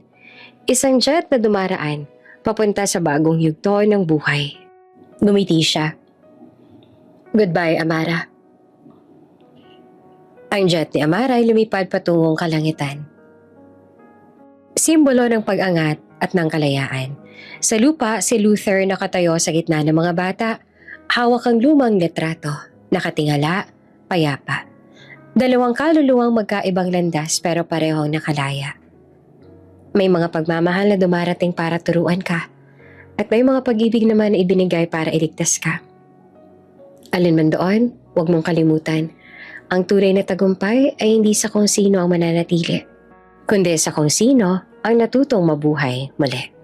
A: Isang jet na dumaraan, papunta sa bagong yugto ng buhay. Ngumiti siya. Goodbye, Amara. Ang jet ni Amara ay lumipad patungong kalangitan. Simbolo ng pag-angat at ng kalayaan. Sa lupa, si Luther nakatayo sa gitna ng mga bata. Hawak ang lumang litrato, nakatingala, payapa. Dalawang kaluluwang magkaibang landas pero parehong nakalaya. May mga pagmamahal na dumarating para turuan ka at may mga pag-ibig naman na ibinigay para iligtas ka. Alin man doon, huwag mong kalimutan. Ang tunay na tagumpay ay hindi sa kung sino ang mananatili, kundi sa kung sino ang natutong mabuhay muli.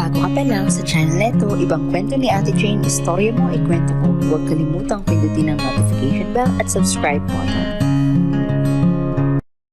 B: bago ka pa lang sa channel neto, ibang kwento ni Ate Jane, istorya mo, ikwento ko. Huwag kalimutang pindutin ang notification bell at subscribe button.